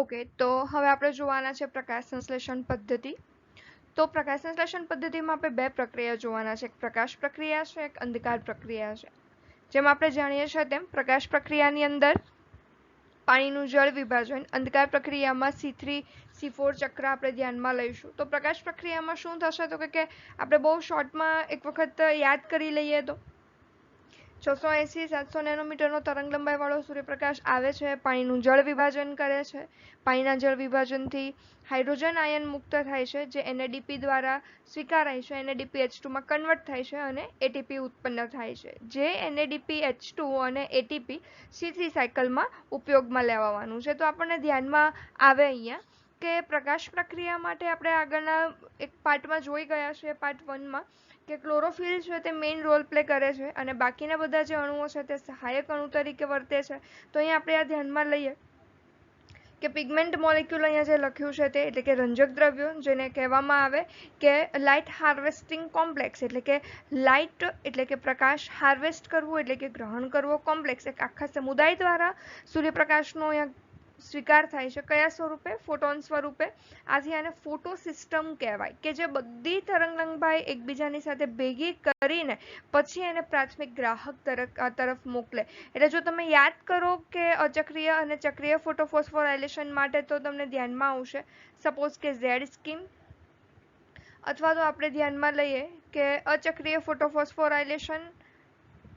Okay, તો હવે આપણે જોવાના છે પ્રકાશ સંશ્લેષણ પદ્ધતિ. તો પ્રકાશ સંશ્લેષણ પદ્ધતિમાં આપણે બે પ્રક્રિયા જોવાના છે, એક પ્રકાશ પ્રક્રિયા છે, એક અંધકાર પ્રક્રિયા છે. જેમ આપણે જાણીએ છીએ તેમ પ્રકાશ પ્રક્રિયાની અંદર પાણીનું જળ વિભાજન, અંધકાર પ્રક્રિયામાં C3 C4 ચક્ર આપણે ધ્યાનમાં લઈશું. તો પ્રકાશ પ્રક્રિયામાં શું થશે તો કે આપણે બહુ શોર્ટમાં એક વખત યાદ કરી લઈએ તો 680-700 નેનોમીટરનો તરંગ લંબાઈ વાળો સૂર્યપ્રકાશ આવે છે, પાણીનું જળ વિભાજન કરે છે. પાણીના જળ વિભાજનથી હાઇડ્રોજન આયન મુક્ત થાય છે, જે NADP દ્વારા સ્વીકારાય છે, NADPH2 માં કન્વર્ટ થાય છે અને ATP ઉત્પન્ન થાય છે, જે NADPH2 અને ATP C3 સાયકલમાં ઉપયોગમાં લેવાનું છે. તો આપણને ધ્યાનમાં આવે અહીંયા કે પ્રકાશ પ્રક્રિયા માટે આપણે આગળના એક પાર્ટમાં જોઈ ગયા છે, પાર્ટ 1માં, કે ક્લોરોફિલ છે તે મેઇન રોલ પ્લે કરે છે અને બાકીના બધા જે અણુઓ છે તે સહાયક અણુ તરીકે વર્તે છે. તો અહીંયા આપણે આ ધ્યાનમાં લઈએ કે પિગમેન્ટ મોલેક્યુલ અહીંયા જે લખ્યું છે તે એટલે કે રંજક દ્રવ્યો, જેને કહેવામાં આવે કે લાઇટ હાર્વેસ્ટિંગ કોમ્પ્લેક્સ, એટલે કે લાઇટ એટલે કે પ્રકાશ હાર્વેસ્ટ કરવું એટલે કે ગ્રહણ કરવો કોમ્પ્લેક્સ, એક આખા સમુદાય દ્વારા સૂર્યપ્રકાશનો અહીંયા સ્વીકાર થાય છે. કયા સ્વરૂપે? ફોટોન સ્વરૂપે. આથી આને ફોટો સિસ્ટમ કહેવાય, કે જે બધી તરંગલંબાઈ એકબીજાની સાથે ભેગી કરીને પછી એને પ્રાથમિક ગ્રાહક તરફ મોકલે. એટલે જો તમે યાદ કરો કે અચક્રીય અને ચક્રીય ફોટોફોસ્ફોરાયલેશન માટે તો તમને ધ્યાનમાં આવશે સપોઝ કે ઝેડ સ્કીમ, અથવા તો આપણે ધ્યાનમાં લઈએ કે અચક્રીય ફોટોફોસ્ફોરાયલેશન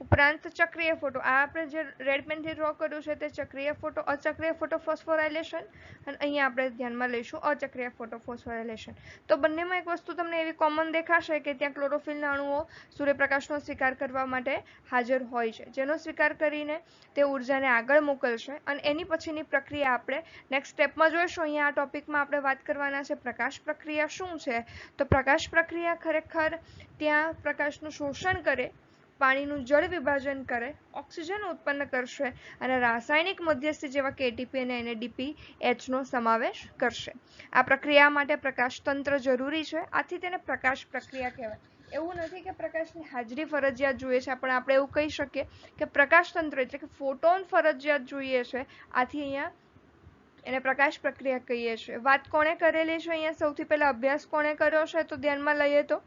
ઉપરાંત ચક્રીય ફોટો, આ આપણે જે રેડ પેનથી ડ્રો કર્યું છે તે ચક્રીય ફોટો અચક્રીય ફોટોફોસ્ફોરાયલેશન, અને અહીંયા આપણે ધ્યાનમાં લઈશું અચક્રીય ફોટોફોસ્ફોરાયલેશન. તો બંનેમાં એક વસ્તુ તમને એવી કોમન દેખાશે કે ત્યાં ક્લોરોફિલના અણુઓ સૂર્યપ્રકાશનો સ્વીકાર કરવા માટે હાજર હોય છે, જેનો સ્વીકાર કરીને તે ઉર્જાને આગળ મોકલશે અને એની પછીની પ્રક્રિયા આપણે નેક્સ્ટ સ્ટેપમાં જોઈશું. અહીંયા આ ટોપિકમાં આપણે વાત કરવાના છે પ્રકાશ પ્રક્રિયા શું છે. તો પ્રકાશ પ્રક્રિયા ખરેખર ત્યાં પ્રકાશનું શોષણ કરે, પાણીનું જળ વિભાજન કરે, ઓક્સિજન ઉત્પન્ન કરશે અને રાસાયણિક મધ્યસ્થી જેવા કે ATP અને NADPH નો સમાવેશ કરશે. આ પ્રક્રિયા માટે પ્રકાશ તંત્ર જરૂરી છે, આથી તેને પ્રકાશ પ્રક્રિયા કહેવાય. એવું નથી કે પ્રકાશની હાજરી ફરજિયાત જોઈએ છે, પણ આપણે એવું કહી શકીએ કે પ્રકાશ તંત્ર એટલે કે ફોટોન ફરજિયાત જોઈએ છે, આથી અહીંયા એને પ્રકાશ પ્રક્રિયા કહીએ છીએ. વાત કોણે કરેલી છે? અહીંયા સૌથી પહેલા અભ્યાસ કોણે કર્યો છે તો ધ્યાનમાં લઈએ તો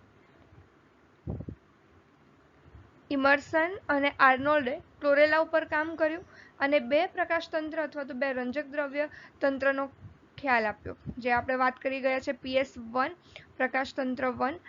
ઇમર્સન અને આર્નોલ્ડે ક્લોરેલા ઉપર કામ કર્યું અને બે પ્રકાશ તંત્ર અથવા તો બે રંજક દ્રવ્ય તંત્રનો ખ્યાલ આપ્યો, જે આપણે વાત કરી ગયા છે PS1 પ્રકાશ તંત્ર 1,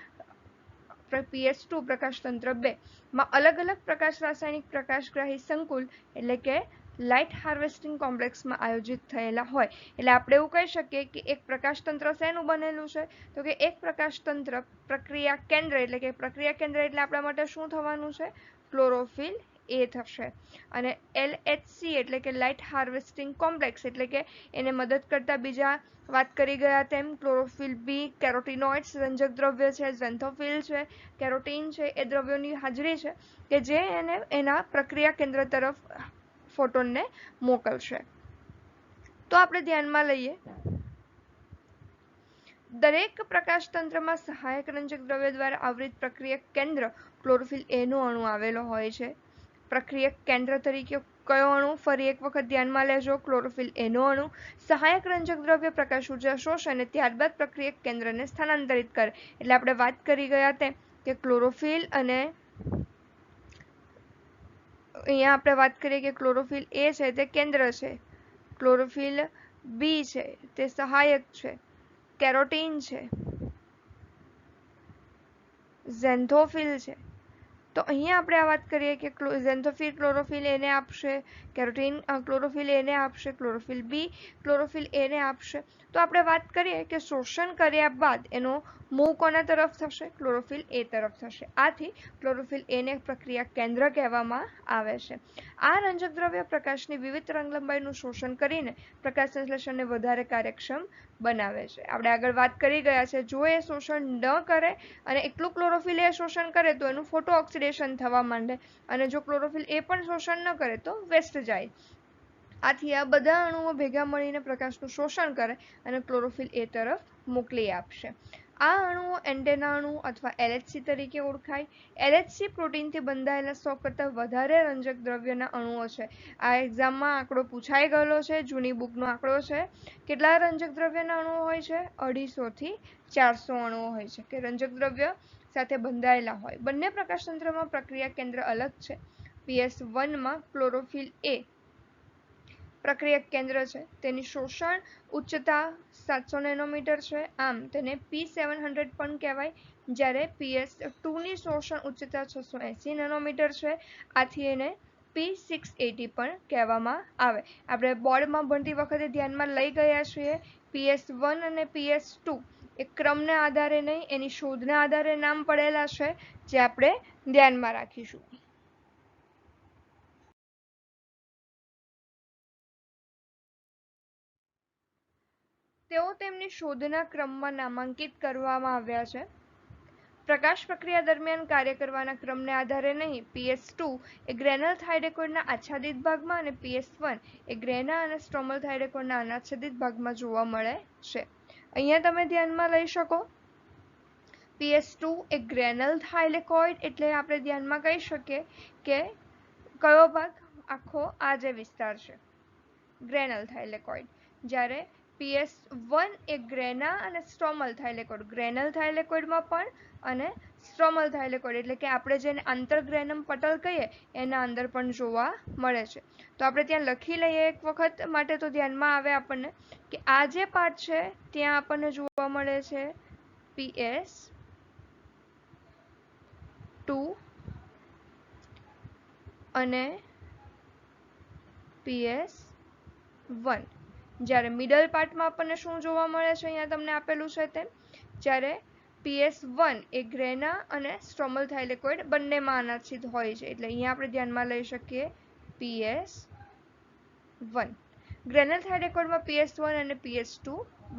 PS2 પ્રકાશ તંત્ર 2 માં અલગ અલગ પ્રકાશ રાસાયણિક પ્રકાશગ્રાહી સંકુલ એટલે કે લાઇટ હાર્વેસ્ટિંગ કોમ્પ્લેક્સમાં આયોજિત થયેલા હોય. એટલે આપણે એવું કહી શકીએ કે એક પ્રકાશ તંત્ર શેનું બનેલું છે તો કે એક પ્રકાશ તંત્ર પ્રક્રિયા કેન્દ્ર, એટલે કે પ્રક્રિયા કેન્દ્ર એટલે આપણા માટે શું થવાનું છે? ક્લોરોફિલ એ થશે. અને LHC એટલે કે લાઇટ હાર્વેસ્ટિંગ કોમ્પ્લેક્સ એટલે કે એને મદદ કરતા બીજા વાત કરી ગયા તેમ ક્લોરોફિલ બી, કેરોટીનોઇડ્સ રંજક દ્રવ્ય છે, ઝેન્થોફિલ છે, કેરોટીન છે, એ દ્રવ્યોની હાજરી છે કે જે એને એના પ્રક્રિયા કેન્દ્ર તરફ ફોટોનને મોકલશે. તો આપણે ધ્યાનમાં લઈએ દરેક પ્રકાશ તંત્રમાં સહાયક રંજક દ્રવ્ય દ્વારા આવૃત પ્રક્રિયક કેન્દ્ર ક્લોરોફિલ એ નો અણુ આવેલો હોય છે. પ્રક્રિયક કેન્દ્ર તરીકે કયો અણુ? ફરી એક વખત ધ્યાનમાં લેજો, ક્લોરોફિલ એ નો અણુ. સહાયક રંજક દ્રવ્ય પ્રકાશ ઉર્જા શોષે અને ત્યારબાદ પ્રક્રિયક કેન્દ્રને સ્થાનાંતરિત કરે. એટલે આપણે વાત કરી ગયા તેમ કે ક્લોરોફિલ અને અહીંયા આપણે વાત કરીએ કે ક્લોરોફિલ એ છે તે કેન્દ્ર છે, ક્લોરોફિલ બી છે તે સહાયક છે, કેરોટીન છે, ઝેન્થોફિલ છે. તો અહીંયા આપણે આ વાત કરીએ કે ઝેન્થોફિલ ક્લોરોફિલ એને આપશે, કેરોટીન ક્લોરોફિલ એને આપશે, ક્લોરોફિલ બી ક્લોરોફિલ એને આપશે. તો આપણે વાત કરીએ કે શોષણ કર્યા બાદ એનો મૂવ કોના તરફ થશે? ક્લોરોફિલ એ તરફ થશે. આથી ક્લોરોફિલ એને પ્રક્રિયા કેન્દ્ર કહેવામાં આવે છે. આ રંજક દ્રવ્ય પ્રકાશની વિવિધ તરંગલંબાઈનું શોષણ કરીને પ્રકાશ સંશ્લેષણને વધારે કાર્યક્ષમ બનાવે છે. આપણે આગળ વાત કરી ગયા છે, જો એ શોષણ ન કરે અને એકલું ક્લોરોફિલ એ શોષણ કરે તો એનું ફોટો ઓક્સિડેશન થવા માંડે, અને જો ક્લોરોફિલ એ પણ શોષણ ન કરે તો વેસ્ટ જાય. આથી આ બધા અણુઓ ભેગા મળીને પ્રકાશનું શોષણ કરે અને ક્લોરોફિલ એ તરફ મોકલી આપશે. આ અણુઓ એન્ટેના અણુ અથવા LHC તરીકે ઓળખાય. LHC પ્રોટીનથી બંધાયેલા 100 કરતાં વધારે રંજક દ્રવ્યના અણુઓ છે. આ એક્ઝામમાં આંકડો પૂછાઈ ગયેલો છે, જૂની બુકનો આંકડો છે. કેટલા રંજક દ્રવ્યના અણુઓ હોય છે? 250 થી 400 અણુઓ હોય છે કે રંજક દ્રવ્ય સાથે બંધાયેલા હોય. બંને પ્રકાશતંત્રમાં પ્રક્રિયા કેન્દ્ર અલગ છે. PS1 માં ક્લોરોફિલ A પ્રક્રિયક કેન્દ્ર છે. તેની શોષણ ઉચ્ચતા 700 નેનોમીટર છે, આમ તેને P700 પણ કહેવાય. જ્યારે PS2 ની શોષણ ઉચ્ચતા 680 નેનોમીટર છે, આથી એને P680 પણ કહેવામાં આવે. આપણે બોર્ડમાં ભણતી વખતે ધ્યાનમાં લઈ ગયા છીએ. PS1 અને PS2 એ ક્રમને આધારે નહીં, એની શોધના આધારે નામ પડેલા છે, જે આપણે ધ્યાનમાં રાખીશું. તેઓ તેમની શોધના ક્રમમાં નામાંકિત કરવામાં આવ્યા છે. પ્રકાશ પ્રક્રિયા દરમિયાન કાર્ય કરવાના ક્રમને આધારે નહીં. PS2 એ ગ્રેનલ થાઇલેકોઇડના આચ્છાદિત ભાગમાં અને PS1 એ ગ્રેના અને સ્ટ્રોમલ થાઇલેકોઇડના અનાચ્છાદિત ભાગમાં જોવા મળે છે. અહીંયા તમે ધ્યાનમાં લઈ શકો. PS2 એ ગ્રેનલ થાઇલેકોઇડ એટલે આપણે ધ્યાનમાં કહી શકીએ કે કયો ભાગ? આખો આ જે વિસ્તાર છે, ગ્રેનલ થાઇલેકોઇડ. જ્યારે PS1 એ ગ્રેના અને સ્ટ્રોમલ થાઇલેકોઇડ, ગ્રેનલ થાઇલેકોઇડમાં પણ અને સ્ટ્રોમલ થાઇલેકોઇડ એટલે કે આપણે જેને આંતરગ્રેનમ પટલ કહીએ એના અંદર પણ જોવા મળે છે. તો આપણે ત્યાં લખી લઈએ એક વખત માટે, તો ધ્યાનમાં આવે આપણને કે આ જે પાર્ટ છે ત્યાં આપણને જોવા મળે છે PS2 અને PS1. જ્યારે મિડલ પાર્ટમાં આપણને શું જોવા મળે છે? અહીંયા તમને આપેલું છે તેમ. જ્યારે PS1 એ ગ્રેના અને સ્ટ્રોમલ થાઇલેકોઇડ બંનેમાં અનાચ્છિત હોય છે, એટલે અહીંયા આપણે ધ્યાનમાં લઈ શકીએ PS1. ગ્રેનલ થાઇલેકોઇડમાં PS1 અને PS2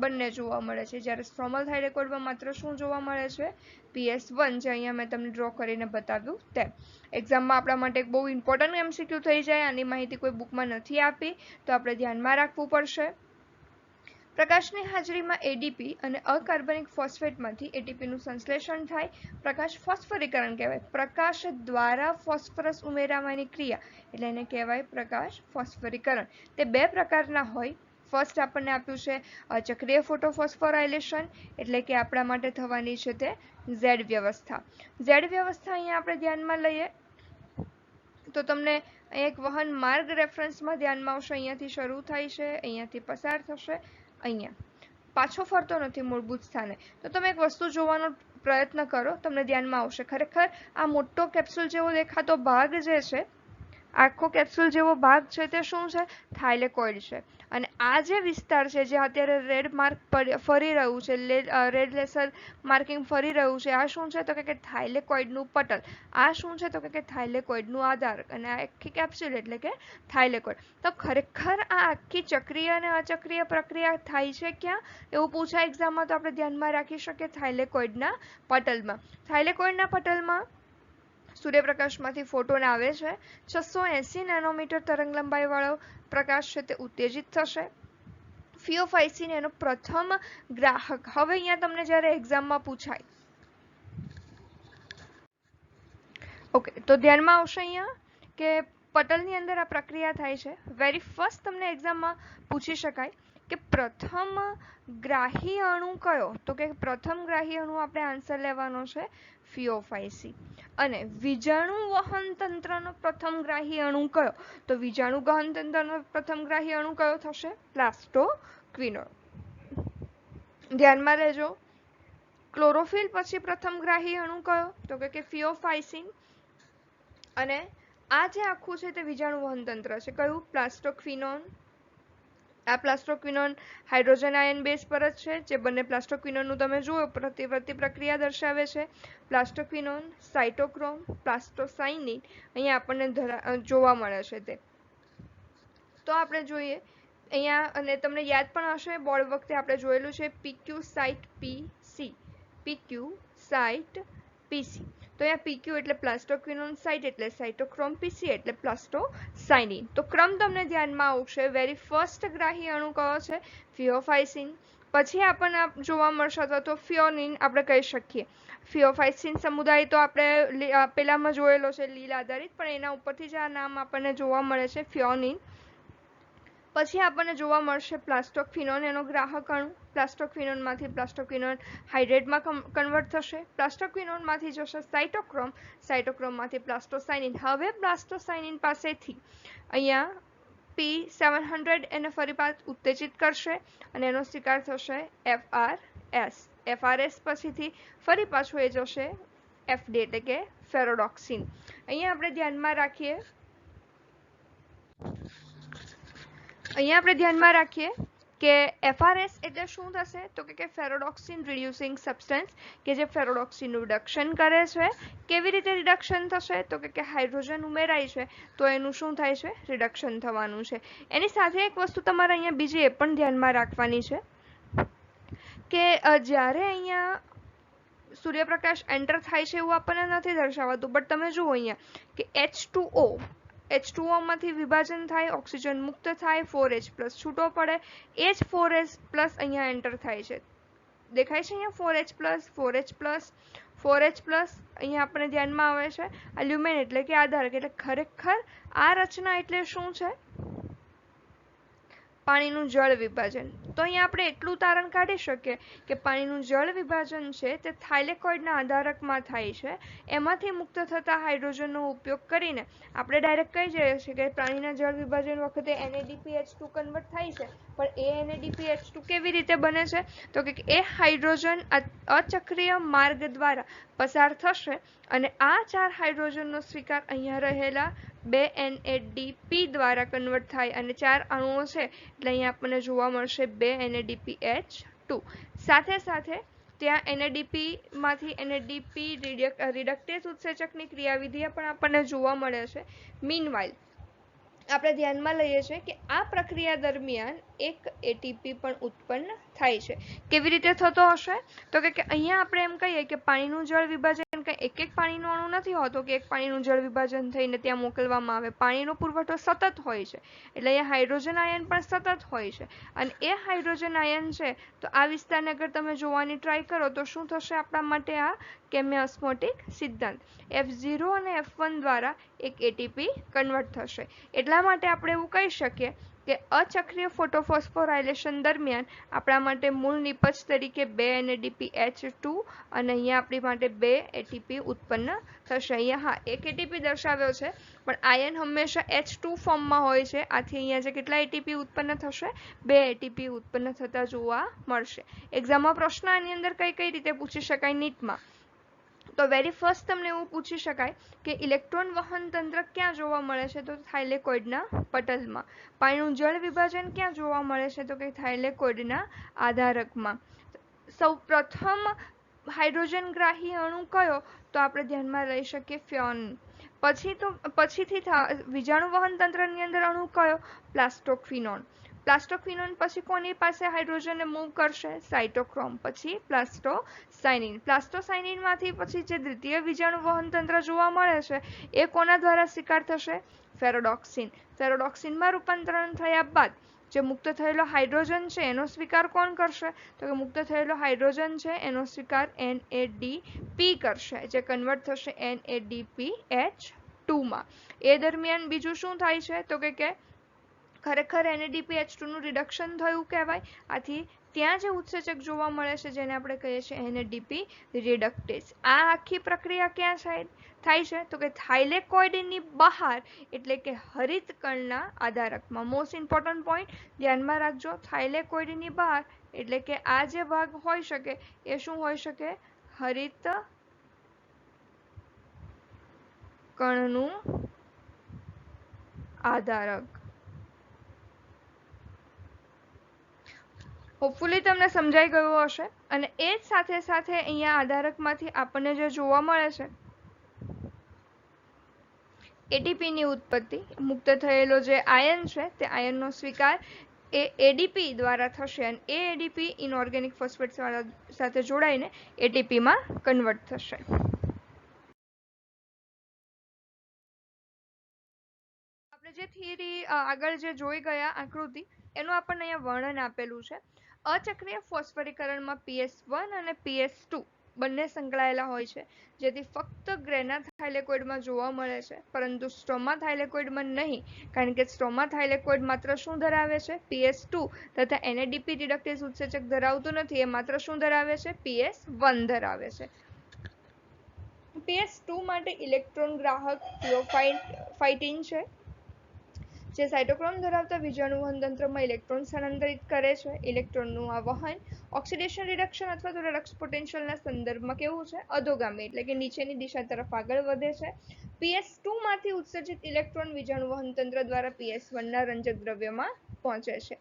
બંને જોવા મળે છે, જ્યારે સ્ટ્રોમલ થાઇલેકોઇડમાં માત્ર શું જોવા મળે છે? PS1, જે અહીંયા મેં તમને ડ્રો કરીને બતાવ્યું તેમ. એક્ઝામમાં આપણા માટે એક બહુ ઇમ્પોર્ટન્ટ MCQ થઈ જાય. આની માહિતી કોઈ બુકમાં નથી આપી, તો આપણે ધ્યાનમાં રાખવું પડશે. પ્રકાશની હાજરીમાં એડીપી અને અકાર્બનિક ફોસ્ફેટમાંથી એટીપીનું સંશ્લેષણ થાય. પ્રકાશ ફોસ્ફરીકરણ કહેવાય. પ્રકાશ દ્વારા ફોસ્ફરસ ઉમેરાવાની ક્રિયા એટલે એને કહેવાય પ્રકાશ ફોસ્ફરીકરણ. તે બે પ્રકારના હોય. ફર્સ્ટ આપણને આપ્યું છે અચક્રીય ફોટોફોસ્ફોરાયલેશન, એટલે કે આપણા માટે થવાની છે તે ઝેડ વ્યવસ્થા. ઝેડ વ્યવસ્થા અહીંયા આપણે ધ્યાનમાં લઈએ તો તમને એક વહન માર્ગ રેફરન્સમાં ધ્યાનમાં આવશે. અહીંયાથી શરૂ થાય છે, અહીંયાથી પસાર થશે, અહીંયા પાછો ફરતો નથી મૂળભૂત સ્થાને. તો તમે એક વસ્તુ જોવાનો પ્રયત્ન કરો, તમને ધ્યાનમાં આવશે. ખરેખર આ મોટો કેપ્સ્યુલ જેવો દેખાતો ભાગ જે છે, આખો કેપ્સ્યુલ જેવો ભાગ છે તે શું છે? થાઇલેકોઇડ છે. અને આ જે વિસ્તાર છે, જે અત્યારે રેડ માર્ક ફરી રહ્યું છે, રેડ લેસર માર્કિંગ ફરી રહ્યું છે, આ શું છે? તો કે થાઇલેકોઇડનું પટલ. આ શું છે? તો કે થાઇલેકોઇડનું આધાર. અને આ આખી કેપ્સ્યુલ એટલે કે થાઇલેકોઇડ. તો ખરેખર આ આખી ચક્રીય અને અચક્રીય પ્રક્રિયા થાય છે ક્યાં? એવું પૂછાય એક્ઝામમાં, તો આપણે ધ્યાનમાં રાખી શકીએ થાઇલેકોઇડના પટલમાં. થાઇલેકોઇડના પટલમાં સૂર્યપ્રકાશમાંથી ફોટોન આવે છે. 680 નેનોમીટર તરંગલંબાઈ વાળો પ્રકાશ છે તે ઉત્તેજિત થશે. ફિયોફાઇસિન એનો પ્રથમ ગ્રાહક. હવે અહીંયા તમને જ્યારે એક્ઝામમાં પૂછાય, ઓકે, તો ધ્યાનમાં આવશે અહીંયા કે પટલની અંદર આ પ્રક્રિયા થાય છે. વેરી ફર્સ્ટ તમને એક્ઝામમાં પૂછી શકાય કે પ્રથમ ગ્રાહી અણુ કયો? તો કે પ્રથમ ગ્રાહી અણુ આપણે આન્સર લેવાનો છે ફિયોફાઇસી. અને વિજાણુ વહન તંત્રનો પ્રથમ ગ્રાહી અણુ કયો? તો વિજાણુ વહન તંત્રનો પ્રથમ ગ્રાહી અણુ કયો થશે? પ્લાસ્ટોક્વિનોન. ધ્યાનમાં લેજો. ક્લોરોફિલ પછી પ્રથમ ગ્રાહી અણુ કયો? તો કે ફિયોફાઇસિન. અને આ જે આખું છે તે વિજાણુ વહન તંત્ર છે. કયું? પ્લાસ્ટોક્વિનોન. આ પ્લાસ્ટોક્વિનોન હાઇડ્રોજન આયન બેઝ પર જ છે, જે બંને પ્લાસ્ટોક્વિનોનનું તમે જુઓ પ્રતિવર્તી પ્રક્રિયા દર્શાવે છે. પ્લાસ્ટોક્વિનોન, સાઇટોક્રોમ, પ્લાસ્ટોસાઇનિન અહીંયા આપણને જોવા મળે છે તે. તો આપણે જોઈએ અહીંયા, અને તમને યાદ પણ હશે બોર્ડ વખતે આપણે જોયેલું છે PQ site PC. PQ site PC. તો અહીંયા PQ એટલે પ્લાસ્ટોક્વિનોન, સાઇટ એટલે સાઇટોક્રોમ, PC એટલે પ્લાસ્ટોસાઇનિન. તો ક્રમ તમને ધ્યાનમાં આવશે. વેરી ફર્સ્ટ ગ્રાહી અણુ કયો છે? ફિયોફાઇસિન. પછી આપણને જોવા મળશે અથવા તો ફિયોનિન આપણે કહી શકીએ. ફિયોફાઇસિન સમુદાય તો આપણે પેલામાં જોયેલો છે લીલ આધારિત, પણ એના ઉપરથી જ આ નામ આપણને જોવા મળે છે ફિયોનિન. પછી આપણને જોવા મળશે પ્લાસ્ટોક્વિનોન, એનો ગ્રાહક અણુ. પ્લાસ્ટોક્વિનોનમાંથી પ્લાસ્ટોક્વિનોન હાઇડ્રેટમાં કન્વર્ટ થશે. પ્લાસ્ટોક્વિનોનમાંથી જશે સાઇટોક્રોમ, સાઇટોક્રોમમાંથી પ્લાસ્ટોસાઇનિન. હવે પ્લાસ્ટોસાઇનિન પાસેથી અહીંયા P700 એને ફરી પાછું ઉત્તેજિત કરશે અને એનો શિકાર થશે FRS. FRS પછીથી ફરી પાછું એ જશે FD એટલે કે ફેરોડોક્સિન. અહીંયા આપણે ધ્યાનમાં રાખીએ કે FRS એટલે શું થશે તો કે ફેરોડોક્સિન રિડ્યુસિંગ સબસ્ટન્સ, કે જે ફેરોડોક્સિનનું રિડક્શન કરે છે. કેવી રીતે રિડક્શન થશે તો કે હાઇડ્રોજન ઉમેરાય છે તો એનું શું થાય છે, રિડક્શન થવાનું છે. એની સાથે એક વસ્તુ તમારે અહીંયા બીજી એ પણ ધ્યાનમાં રાખવાની છે કે જ્યારે અહીંયા સૂર્યપ્રકાશ એન્ટર થાય છે એવું આપણને નથી દર્શાવાતું, બટ તમે જુઓ અહીંયા કે H2O માંથી વિભાજન થાય, ઓક્સિજન મુક્ત થાય, 4H+ છૂટો પડે, એ જ 4H+ અહીંયા એન્ટર થાય છે. દેખાય છે અહીંયા 4H+, અહીંયા આપણે ધ્યાનમાં આવે છે આ લ્યુમેન એટલે કે આધારક. એટલે ખરેખર આ રચના એટલે શું છે, પાણીનું જળ વિભાજન. તો અહીંયા આપણે એટલું તારણ કાઢી શકીએ કે પાણીનું જળ વિભાજન છે તે થાઇલેકોઇડના આધારકમાં થાય છે. એમાંથી મુક્ત થતા હાઇડ્રોજનનો ઉપયોગ કરીને આપણે ડાયરેક્ટ કહી જઈએ છીએ કે પાણીના જળ વિભાજન વખતે NADPH2 કન્વર્ટ થાય છે. પણ એ NADPH2 કેવી રીતે બને છે તો કે એ હાઇડ્રોજન અચક્રીય માર્ગ દ્વારા પસાર થશે અને આ 4 હાઇડ્રોજનનો સ્વીકાર અહીંયા રહેલા 2 NADP દ્વારા કન્વર્ટ થાય અને 4 અણુઓ છે એટલે અહીંયા આપણને જોવા મળશે 2 NADPH2. સાથે સાથે ત્યાં NADP માંથી NADP રિડક્ટેઝ ઉત્સેચકની ક્રિયાવિધિ પણ આપણને જોવા મળે છે. મીનવાઇલ આપણે ધ્યાનમાં લઈએ છીએ કે આ પ્રક્રિયા દરમિયાન એક ATP પણ ઉત્પન્ન થાય છે. કેવી રીતે થતો હશે તો કે અહીંયા આપણે એમ કહીએ કે પાણીનું જળ વિભાજન એક પાણીનો અણુ નથી હોતો કે એક પાણીનું જળ વિભાજન થઈને ત્યાં મોકલવામાં આવે. પાણીનો પુરવઠો સતત હોય છે એટલે અહીંયા હાઇડ્રોજન આયન પણ સતત હોય છે અને એ હાઇડ્રોજન આયન છે તો આ વિસ્તારને અગર તમે જોવાની ટ્રાય કરો તો શું થશે આપણા માટે આ કેમિયોસ્મોટિક સિદ્ધાંત. F0 અને F1 દ્વારા એક ATP કન્વર્ટ થશે. એટલા માટે આપણે એવું કહી શકીએ કે અચક્રીય ફોટોફોસ્ફોરાયલેશન દરમિયાન આપણા માટે મૂળ નિપજ તરીકે 2 NADPH2 અને અહીંયા આપણી માટે 2 ATP ઉત્પન્ન થશે. અહીંયા હા એક ATP દર્શાવ્યો છે પણ આયન હંમેશા H2 ફોર્મમાં હોય છે. આથી અહીંયા જે કેટલા ATP ઉત્પન્ન થશે, 2 ATP ઉત્પન્ન થતા જોવા મળશે. એક્ઝામમાં પ્રશ્ન આની અંદર કઈ રીતે પૂછી શકાય નીટમાં તો વેરી ફર્સ્ટ તમને એવું પૂછી શકાય કે ઇલેક્ટ્રોન વહન તંત્ર ક્યાં જોવા મળે છે તો થાઇલેકોઇડના પટલમાં. પાણીનું જળ વિભાજન ક્યાં જોવા મળે છે તો કે થાઇલેકોઇડના આધારકમાં. સૌ પ્રથમ હાઇડ્રોજનગ્રાહી અણુ કયો તો આપણે ધ્યાનમાં લઈ શકીએ ફિયોનિન. પછીથી વીજાણુ વહન તંત્રની અંદર અણુ કયો, પ્લાસ્ટોક્વિનોન. પ્લાસ્ટોક્વિનોન પછી કોની પાસે હાઇડ્રોજનને મૂવ કરશે, સાઇટોક્રોમ. પછી પ્લાસ્ટોસાઇનિન. પ્લાસ્ટોસાઇનિનમાંથી પછી જે દ્વિતીય વીજાણુ વહન તંત્ર જોવા મળે છે એ કોના દ્વારા સ્વીકાર થશે, ફેરોડોક્સિન. ફેરોડોક્સિનમાં રૂપાંતરણ થયા બાદ જે મુક્ત થયેલો હાઇડ્રોજન છે એનો સ્વીકાર કોણ કરશે તો કે મુક્ત થયેલો હાઇડ્રોજન છે એનો સ્વીકાર NADP કરશે, જે કન્વર્ટ થશે NADPH2 માં. એ દરમિયાન બીજું શું થાય છે તો કે ખરેખર NADPH2 નું રિડક્શન થયું કહેવાય. આથી ત્યાં જે ઉત્સેચક જોવા મળે છે જેને આપણે કહીએ છીએ NADP રિડક્ટેઝ. આ આખી પ્રક્રિયા ક્યાં થાય છે તો કે થાઇલેકોઇડની બહાર એટલે કે હરિત કણના આધારકમાં. મોસ્ટ ઇમ્પોર્ટન્ટ પોઈન્ટ ધ્યાનમાં રાખજો, થાઇલેકોઇડની બહાર એટલે કે આ જે ભાગ હોઈ શકે એ શું હોઈ શકે, હરિત કણનું આધારક. હોપફુલી તમને સમજાઈ ગયું હશે. અને એ જ સાથે સાથે અહીંયા આધારકમાંથી આપણને જે જોવા મળે છે ATPની ઉત્પત્તિ, મુક્ત થયેલો જે આયન છે તે આયનનો સ્વીકાર એ ADP દ્વારા થશે અને એ ADP ઇનઓર્ગેનિક ફોસ્ફેટ સાથે જોડાઈને ATPમાં કન્વર્ટ થશે. આપણે જે થિયરી આગળ જે જોઈ ગયા આકૃતિ એનું આપણને અહીંયા વર્ણન આપેલું છે. અચક્રીય ફોસ્ફરીકરણમાં PS1 અને PS2 બંને સંકળાયેલા હોય છે, જેથી ફક્ત ગ્રેના થાઇલેકોઇડમાં જોવા મળે છે, પરંતુ સ્ટ્રોમા થાઇલેકોઇડમાં નહીં, કારણ કે સ્ટ્રોમા થાઇલેકોઇડ માત્ર શું ધરાવે છે? PS2 તથા NADP રિડક્ટેઝ ઉત્સેચક ધરાવતું નથી, એ માત્ર શું ધરાવે છે? PS1 ધરાવે છે. PS2 માટે ઇલેક્ટ્રોન ગ્રાહક થિયોફાઇટિન છે, જે સાયટોક્રોમ ધરાવતા વિજાણુવહન તંત્રમાં ઇલેક્ટ્રોન સ્થાનાંતરિત કરે છે. ઇલેક્ટ્રોનનું આ વહન ઓક્સિડેશન રિડક્શન અથવા તો રેડક્સ પોટેન્શિયલના સંદર્ભમાં કેવું છે? અધોગામી, એટલે કે નીચેની દિશા તરફ આગળ વધે છે. PS2 માંથી ઉત્સર્જિત ઇલેક્ટ્રોન વિજાણુવહન તંત્ર દ્વારા PS1 ના રંજક દ્રવ્યમાં પહોંચે છે.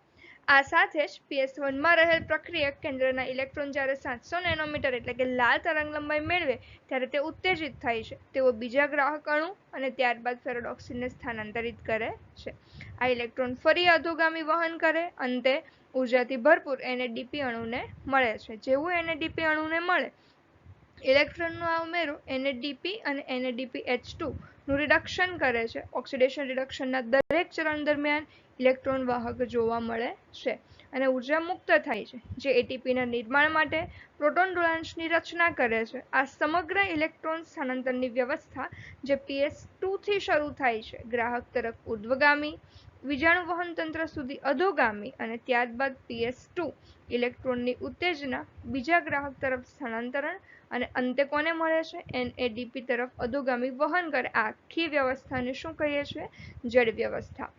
આ સાથે જ PS1 માં રહેલ પ્રક્રિયક કેન્દ્રના ઇલેક્ટ્રોન જ્યારે 700 નેનોમીટર એટલે કે લાલ તરંગલંબાઇ મેળવે ત્યારે તે ઉત્તેજિત થાય છે. તેઓ બીજા ગ્રાહક અણુ અને ત્યારબાદ ફેરેડોક્સિનને સ્થાનાંતરિત કરે છે. આ ઇલેક્ટ્રોન ફરી અધોગામી વહન કરે અંતે ઉર્જાથી ભરપૂર NADP અણુને મળે છે. જેવું NADP અણુને મળે, ઇલેક્ટ્રોનનું આ ઉમેરો NADP અને NADPH2 નું રિડક્શન કરે છે. ઓક્સિડેશન રિડક્શનના દરેક ચરણ દરમિયાન ઇલેક્ટ્રોન વાહક જોવા મળે છે અને ઉર્જા મુક્ત થાય છે, જે ATPના નિર્માણ માટે પ્રોટોન દોલાંશની રચના કરે છે. આ સમગ્ર ઇલેક્ટ્રોન સ્થાનાંતરની વ્યવસ્થા, જે PS2 થી શરૂ થાય છે, ગ્રાહક તરફ ઉર્ધ્વગામી, વિજાણુવહન તંત્ર સુધી અધોગામી અને ત્યારબાદ PS2 ઇલેક્ટ્રોનની ઉત્તેજના, બીજા ગ્રાહક તરફ સ્થાનાંતરણ અને અંતે કોને મળે છે? NADP તરફ અધોગામી વહન કરે. આખી વ્યવસ્થાને શું કહીએ છીએ? જળ વ્યવસ્થા.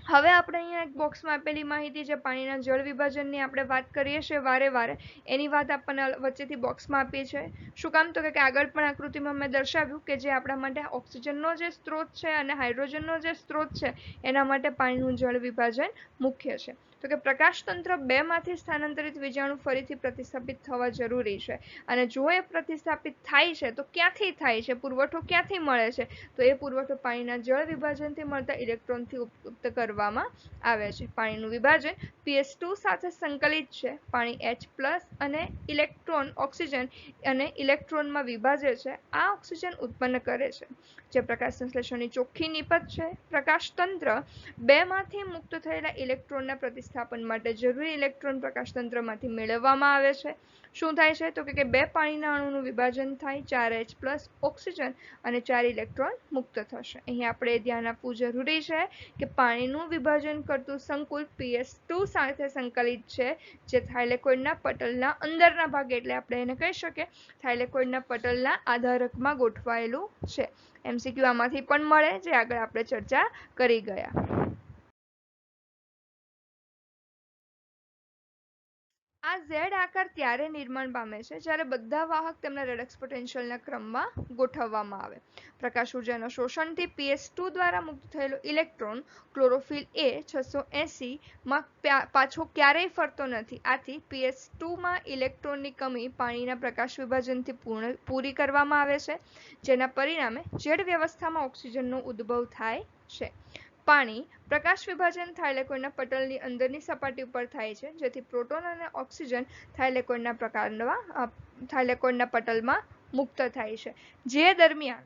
હવે આપણે અહીંયા એક બોક્સમાં આપેલી માહિતી, જે પાણીના જળ વિભાજનની આપણે વાત કરીએ છીએ વારે વારે, એની વાત આપણને વચ્ચેથી બોક્સમાં આપી છે. શું કામ? તો કે આગળ પણ આકૃતિમાં મેં દર્શાવ્યું કે જે આપણા માટે ઓક્સિજનનો જે સ્ત્રોત છે અને હાઇડ્રોજનનો જે સ્ત્રોત છે, એના માટે પાણીનું જળ વિભાજન મુખ્ય છે. તો કે પ્રકાશતંત્ર 2 માંથી સ્થાનાંતરિત વિજાણુ ફરીથી પ્રતિસ્થાપિત થવા જરૂરી છે, અને જો એ પ્રતિસ્થાપિત થાય છે તો ક્યાંથી થાય છે? પુરવઠો ક્યાંથી મળે છે? તો એ પુરવઠો પાણીના જળ વિભાજનથી મળતા ઇલેક્ટ્રોનથી ઉપયુક્ત કરવામાં આવે છે. પાણીનું વિભાજન PS2 સાથે સંકલિત છે. પાણી H+ અને ઇલેક્ટ્રોન ઓક્સિજન અને ઇલેક્ટ્રોનમાં વિભાજે છે. આ ઓક્સિજન ઉત્પન્ન કરે છે, જે પ્રકાશ સંશ્લેષણની ચોખ્ખી નિપજ છે. પ્રકાશતંત્ર 2 માંથી મુક્ત થયેલા ઇલેક્ટ્રોનના પ્રતિસ્થાપન માટે જરૂરી ઇલેક્ટ્રોન પ્રકાશતંત્રમાંથી મેળવવામાં આવે છે. શું થાય છે? તો કે 2 પાણીના અણુનું વિભાજન થાય, 4 H+ ઓક્સિજન અને 4 ઇલેક્ટ્રોન મુક્ત થશે. અહીં આપણે ધ્યાન આપવું જરૂરી છે કે પાણીનું વિભાજન કરતું સંકુલ PS2 સાથે સંકલિત છે, જે થાઇલેકોઇડના પટલના અંદરના ભાગે, એટલે આપણે એને કહી શકીએ થાઇલેકોઇડના પટલના આધારકમાં ગોઠવાયેલું છે. MCQ આમાંથી પણ મળે, જે આગળ આપણે ચર્ચા કરી ગયા. આ Z આકાર ત્યારે નિર્માણ પામે છે જ્યારે બધા વાહક તેમના રેડક્સ પોટેન્શિયલના ક્રમમાં ગોઠવવામાં આવે. પ્રકાશ ઉર્જાના શોષણથી PS2 દ્વારા મુક્ત થયેલો ઇલેક્ટ્રોન ક્લોરોફિલ A 680 માં પાછો ક્યારેય ફરતો નથી. આથી PS2 માં ઇલેક્ટ્રોનની કમી પાણીના પ્રકાશ વિભાજનથી પૂરી કરવામાં આવે છે, જેના પરિણામે જળ વ્યવસ્થામાં ઓક્સિજનનો ઉદ્ભવ થાય છે. પાણી પ્રકાશ વિભાજન થાઇલેકોઇડના પટલની અંદરની સપાટી ઉપર થાય છે, જેથી પ્રોટોન અને ઓક્સિજન થાઇલેકોઇડના પટલમાં મુક્ત થાય છે. જે દરમિયાન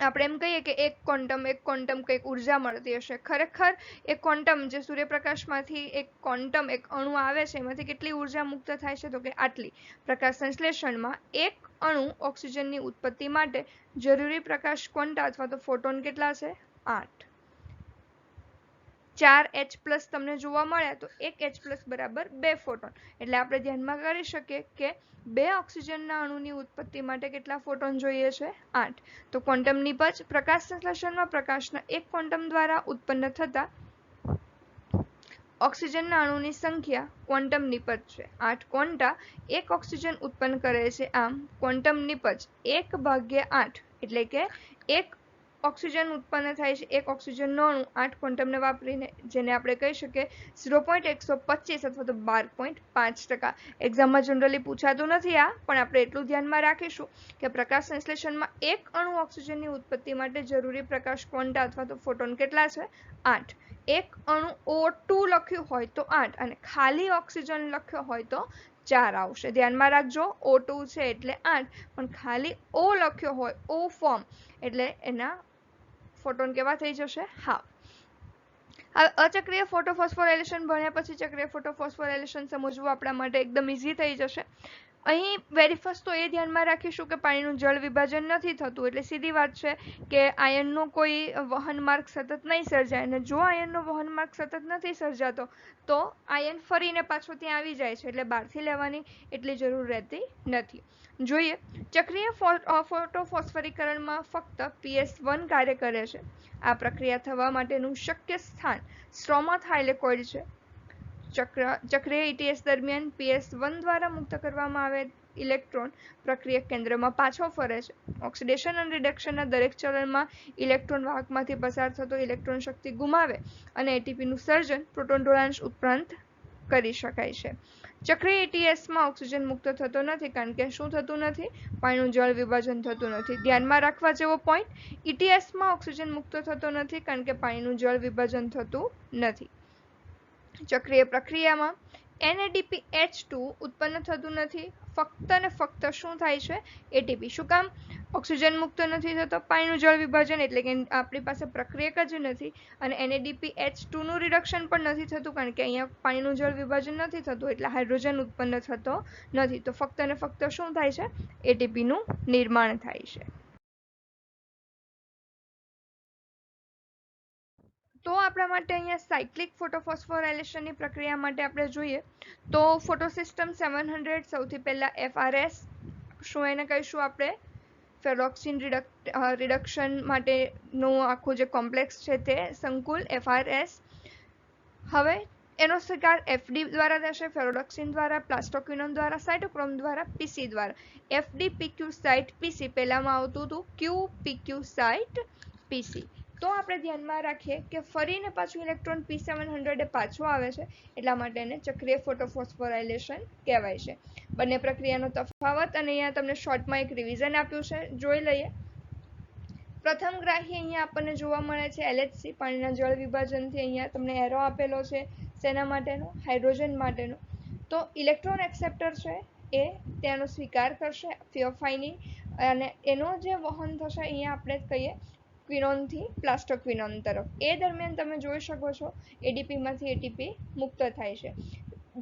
આપણે એમ કહીએ કે એક ક્વોન્ટમ કંઈક ઉર્જા મળતી હશે. ખરેખર એક ક્વોન્ટમ, જે સૂર્યપ્રકાશમાંથી એક ક્વોન્ટમ એક અણુ આવે છે, એમાંથી કેટલી ઉર્જા મુક્ત થાય છે? તો કે આટલી. પ્રકાશ સંશ્લેષણમાં એક અણુ ઓક્સિજનની ઉત્પત્તિ માટે જરૂરી પ્રકાશ ક્વોન્ટા અથવા તો ફોટોન કેટલા છે? 8. 4 H+ તમને જોવા મળ્યા તો 1 H+ બરાબર 2 ફોટોન. એટલે આપણે ધ્યાનમાં કરી શકીએ કે 2 ઓક્સિજનના અણુની ઉત્પત્તિ માટે કેટલા ફોટોન જોઈએ છે? 8. તો ક્વોન્ટમ નિપજ પ્રકાશ સંશ્લેષણમાં પ્રકાશના એક ક્વોન્ટમ દ્વારા ઉત્પન્ન થતા ઓક્સિજનના અણુની સંખ્યા ક્વોન્ટમ નિપજ છે. 8 ક્વોન્ટા 1 ઓક્સિજન ઉત્પન્ન કરે છે. આમ ક્વોન્ટમ નિપજ 1/8 એટલે કે 1 ઓક્સિજન ઉત્પન્ન થાય છે. એક ઓક્સિજનનો અણુ 8 ક્વોન્ટમને વાપરીને, જેને આપણે કહી શકીએ 0.125 અથવા તો 12.5%. એક્ઝામમાં જનરલી પૂછાતું નથી આ, પણ આપણે એટલું ધ્યાનમાં રાખીશું કે પ્રકાશ સંશ્લેષણમાં એક અણુ ઓક્સિજનની ઉત્પત્તિ માટે જરૂરી પ્રકાશ ક્વોન્ટા અથવા તો ફોટોન કેટલા છે? 8. એક અણુ O2 લખ્યું હોય તો 8 અને ખાલી ઓક્સિજન લખ્યો હોય તો 4 આવશે. ધ્યાનમાં રાખજો, O2 છે એટલે 8, પણ ખાલી O લખ્યો હોય, O ફોર્મ, એટલે એના ફોટોન કેવા થઈ જશે? હાફ. હવે અચક્રીય ફોટોફોસ્ફોરાયલેશન ભણ્યા પછી ચક્રીય ફોટોફોસ્ફોરાયલેશન સમજવું આપણા માટે એકદમ ઇઝી થઈ જશે. અહીં વેરી ફર્સ્ટ તો એ ધ્યાનમાં રાખીશું કે પાણીનું જળ વિભાજન નથી થતું, એટલે સીધી વાત છે કે આયનનો કોઈ વહન માર્ગ સતત નહીં સર્જાય, અને જો આયનનો વહન માર્ગ સતત નથી સર્જાતો તો આયન ફરીને પાછો ત્યાં આવી જાય છે, એટલે બહારથી લેવાની એટલી જરૂર રહેતી નથી. જોઈએ, ચક્રીય ફોટોફોસ્ફરીકરણમાં ફક્ત PS1 કાર્ય કરે છે. આ પ્રક્રિયા થવા માટેનું શક્ય સ્થાન સ્ટ્રોમા થાઇલેકોઇડ છે. ચક્રીય ETS દરમિયાન PS1 દ્વારા મુક્ત કરવામાં આવેલ ઇલેક્ટ્રોન પ્રક્રિયક કેન્દ્રમાં પાછો ફરે છે. ઓક્સિડેશન અને રિડક્શનના દરેક ચરણમાં ઇલેક્ટ્રોન વાહકમાંથી પસાર થતો ઇલેક્ટ્રોન શક્તિ ગુમાવે અને એટીપીનું સર્જન પ્રોટોન ડોલાંશ ઉપરાંત કરી શકાય છે. ચક્રીય ETSમાં ઓક્સિજન મુક્ત થતો નથી, કારણ કે શું થતું નથી? પાણીનું જળ વિભાજન થતું નથી. ધ્યાનમાં રાખવા જેવો પોઈન્ટ, ETSમાં ઓક્સિજન મુક્ત થતો નથી કારણ કે પાણીનું જળ વિભાજન થતું નથી. ચક્રીય પ્રક્રિયામાં NADPH2 ઉત્પન્ન થતું નથી. ફક્ત ને ફક્ત શું થાય છે? એટીપી. શું કામ? ઓક્સિજન મુક્ત નથી થતો, પાણીનું જળ વિભાજન, એટલે કે આપણી પાસે પ્રક્રિયક જ નથી, અને NADPH2 નું રિડક્શન પણ નથી થતું કારણ કે અહીંયા પાણીનું જળ વિભાજન નથી થતું, એટલે હાઇડ્રોજન ઉત્પન્ન થતો નથી. તો ફક્ત ને ફક્ત શું થાય છે? એટીપી નું નિર્માણ થાય છે. તો આપણા માટે અહીંયા સાયક્લિક ફોટોફોસ્ફોરાયલેશનની પ્રક્રિયા માટે આપણે જોઈએ તો ફોટોસિસ્ટમ 700 સૌથી પહેલા FRS, શું એને કહીશું આપણે? ફેરોક્સિન રિડક્શન માટેનું આખું જે કોમ્પ્લેક્સ છે તે સંકુલ FRS. હવે એનો સ્વીકાર FD દ્વારા થશે, ફેરોડોક્સિન દ્વારા, પ્લાસ્ટોક્વિનોન દ્વારા, સાઇટોક્રોમ દ્વારા, PC દ્વારા. FD PQ સાઇટ PC, પહેલામાં આવતું હતું QPQ સાઇટ PC. તો આપણે ધ્યાનમાં રાખીએ કે ફરીને પાછું ઇલેક્ટ્રોન P700 પાછો આવે છે, એટલા માટે એને ચક્રીય ફોટોફોસ્ફોરાયલેશન કહેવાય છે. બંને પ્રક્રિયાનો તફાવત અને અહીંયા તમને શોર્ટમાં એક રિવિઝન આપ્યું છે, જોઈ લઈએ. પ્રથમ ગ્રાહી અહીંયા આપણને જોવા મળે છે LHC, પાણીના જળ વિભાજનથી. અહીંયા તમને એરો આપેલો છે, શેના માટેનો? હાઇડ્રોજન માટેનો. તો ઇલેક્ટ્રોન એક્સેપ્ટર છે એ તેનો સ્વીકાર કરશે ફિયોફાઇની, અને એનો જે વહન થશે અહીંયા આપણે કહીએ ક્વિનોનથી પ્લાસ્ટોક્વિનોન તરફ. એ દરમિયાન તમે જોઈ શકો છો એડીપીમાંથી એટીપી મુક્ત થાય છે.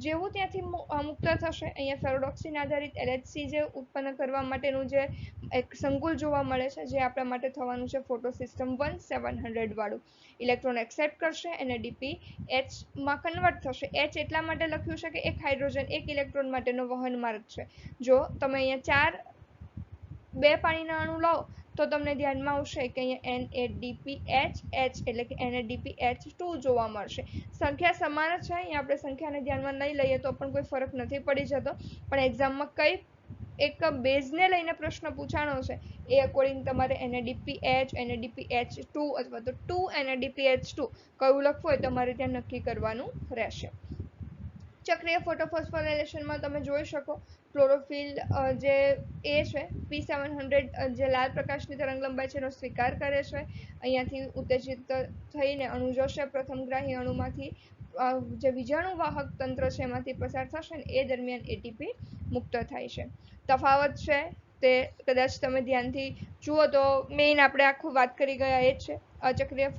જેવું ત્યાંથી મુક્ત થશે, અહીંયા ફેરોડોક્સિન આધારિત LHC જે ઉત્પન્ન કરવા માટેનું જે એક સંકુલ જોવા મળે છે, જે આપણા માટે થવાનું છે ફોટોસિસ્ટમ 1 700 વાળું. ઇલેક્ટ્રોન એક્સેપ્ટ કરશે અને NADPH માં કન્વર્ટ થશે. H એટલા માટે લખ્યું છે કે એક હાઇડ્રોજન એક ઇલેક્ટ્રોન માટેનો વહન માર્ગ છે. જો તમે અહીંયા બે પાણીના અણુ લો તો તમને ધ્યાનમાં આવશે કે અહીંયા NADPH એટલે કે NADPH2 જોવા મળશે. સંખ્યા સમાન છે, અહીંયા આપણે સંખ્યાને ધ્યાનમાં નહીં લઈએ તો પણ કોઈ ફરક નથી પડી જતો, પણ એક્ઝામમાં કઈ એક બેઝને લઈને પ્રશ્ન પૂછાણો છે એ અકોર્ડિંગ તમારે NADPH, NADPH2 અથવા તો 2 NADPH2 કયું લખવું હોય તમારે ત્યાં નક્કી કરવાનું રહેશે. ચક્રીય ફોટોફોસ્ફોરાયલેશનમાં તમે જોઈ શકો ક્લોરોફિલ જે એ છે P700 જે લાલ પ્રકાશની તરંગલંબાઈ છે એનો સ્વીકાર કરે છે. અહીંયાથી ઉત્તેજિત થઈને અણુ જશે પ્રથમગ્રાહી અણુમાંથી, જે વિજાણુ વાહક તંત્ર છે એમાંથી પસાર થશે ને એ દરમિયાન એટીપી મુક્ત થાય છે. તફાવત છે તે કદાચ તમે ધ્યાનથી જુઓ તો મેઇન આપણે આખું વાત કરી ગયા એ જ છે. અચક્રીય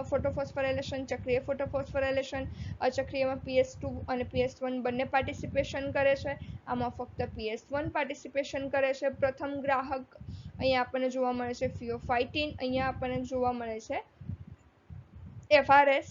ફોટોફોસ્ફોરાયલેશન, ચક્રીય ફોટોફોસ્ફોરાયલેશન. અચક્રીયમાં PS2 અને PS1 બંને પાર્ટિસિપેશન કરે છે, આમાં ફક્ત PS1 પાર્ટિસિપેશન કરે છે. પ્રથમ ગ્રાહક અહીંયા આપણને જોવા મળે છે ફિયોફાઇટીન, અહીંયા આપણને જોવા મળે છે FRS.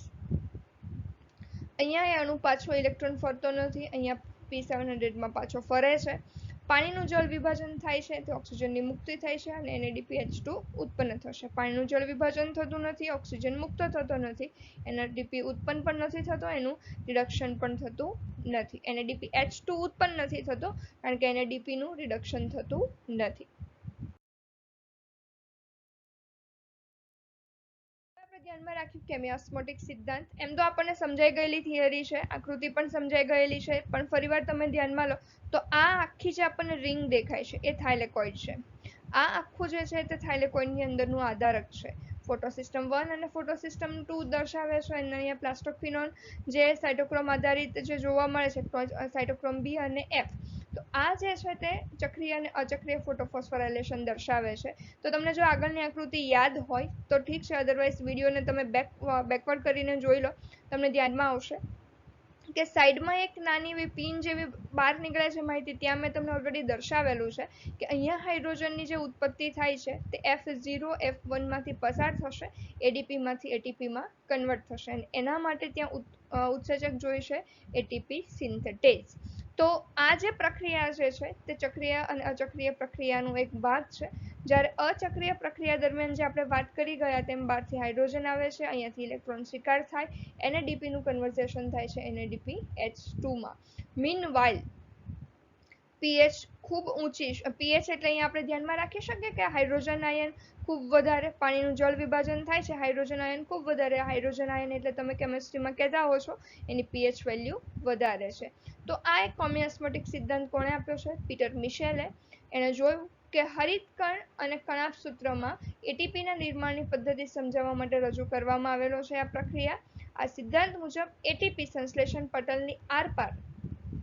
અહીંયા એ અણુ પાછો ઇલેક્ટ્રોન ફરતો નથી, અહીંયા P700 માં પાછો ફરે છે. પાણીનું જળ વિભાજન થાય છે તો ઓક્સિજનની મુક્તિ થાય છે અને NADPH2 ઉત્પન્ન થશે. પાણીનું જળ વિભાજન થતું નથી, ઓક્સિજન મુક્ત થતો નથી, NADP ઉત્પન્ન પણ નથી થતો, એનું રિડક્શન પણ થતું નથી. NADPH2 ઉત્પન્ન નથી થતો કારણ કે NADP નું રિડક્શન થતું નથી. ધ્યાનમાં રાખ્યું કેમિયોસ્મોટિક સિદ્ધાંત. એમ તો આપણને સમજાઈ ગયેલી થિયરી છે, આકૃતિ પણ સમજાઈ ગયેલી છે, પણ ફરીવાર તમે ધ્યાનમાં લો તો આ આખી જે આપણને રિંગ દેખાય છે એ થાઇલેકોઇડ છે. આ આખું જે છે તે થાઇલેકોઇડની અંદરનું આધારક છે. ફોટોસિસ્ટમ 1 અને ફોટોસિસ્ટમ 2 દર્શાવે છે, અને અહીંયા પ્લાસ્ટોક્વિનોન જે સાઇટોક્રોમ આધારિત જે જોવા મળે છે, સાઇટોક્રોમ B અને F. તો આ જે છે તે ચક્રીય અને અચક્રીય ફોટોફોસ્ફોરાયલેશન દર્શાવે છે. તો તમને જો આગળની આકૃતિ યાદ હોય તો ઠીક છે, અધરવાઇઝ વિડીયોને તમે બેકવર્ડ કરીને જોઈ લો, તમને ધ્યાનમાં આવશે કે સાઈડમાં એક નાની એવી પિન જેવી બહાર નીકળે છે માહિતી. ત્યાં મેં તમને ઓલરેડી દર્શાવેલું છે કે અહીંયા હાઇડ્રોજનની જે ઉત્પત્તિ થાય છે તે F0 F1 માંથી પસાર થશે, ADP માંથી ATP માં કન્વર્ટ થશે અને એના માટે ત્યાં ઉત્સેચક જોઈશે ATP સિન્થેટેઝ. તો આ જે પ્રક્રિયા જે છે તે ચક્રીય અને અચક્રીય પ્રક્રિયાનો એક ભાગ છે. જ્યારે અચક્રીય પ્રક્રિયા દરમિયાન જે આપણે વાત કરી ગયા તેમ બહારથી હાઇડ્રોજન આવે છે, અહીંયાથી ઇલેક્ટ્રોન સ્વીકાર થાય, NADP નું કન્વર્ઝેશન થાય છે NADPH2 માં. મીનવાઇલ પીએચ ખૂબ ઊંચી, પીએચ એટલે અહીંયા આપણે ધ્યાનમાં રાખી શકીએ કે હાઇડ્રોજન આયન ખૂબ વધારે, પાણીનું જળ વિભાજન થાય છે, હાઇડ્રોજન આયન ખૂબ વધારે, હાઇડ્રોજન આયન એટલે તમે કેમિસ્ટ્રીમાં કહેતા હો છો એની પીએચ વેલ્યુ વધારે છે. તો આ એક કોમિ-ઓસ્મોટિક સિદ્ધાંત કોણે આપ્યો છે? પીટર મિશેલે. એણે જોયું કે હરિતકણ અને કણાભ સૂત્રમાં એટીપીના નિર્માણની પદ્ધતિ સમજાવવા માટે રજૂ કરવામાં આવેલો છે આ પ્રક્રિયા. આ સિદ્ધાંત મુજબ એટીપી સંશ્લેષણ પટલની આરપાર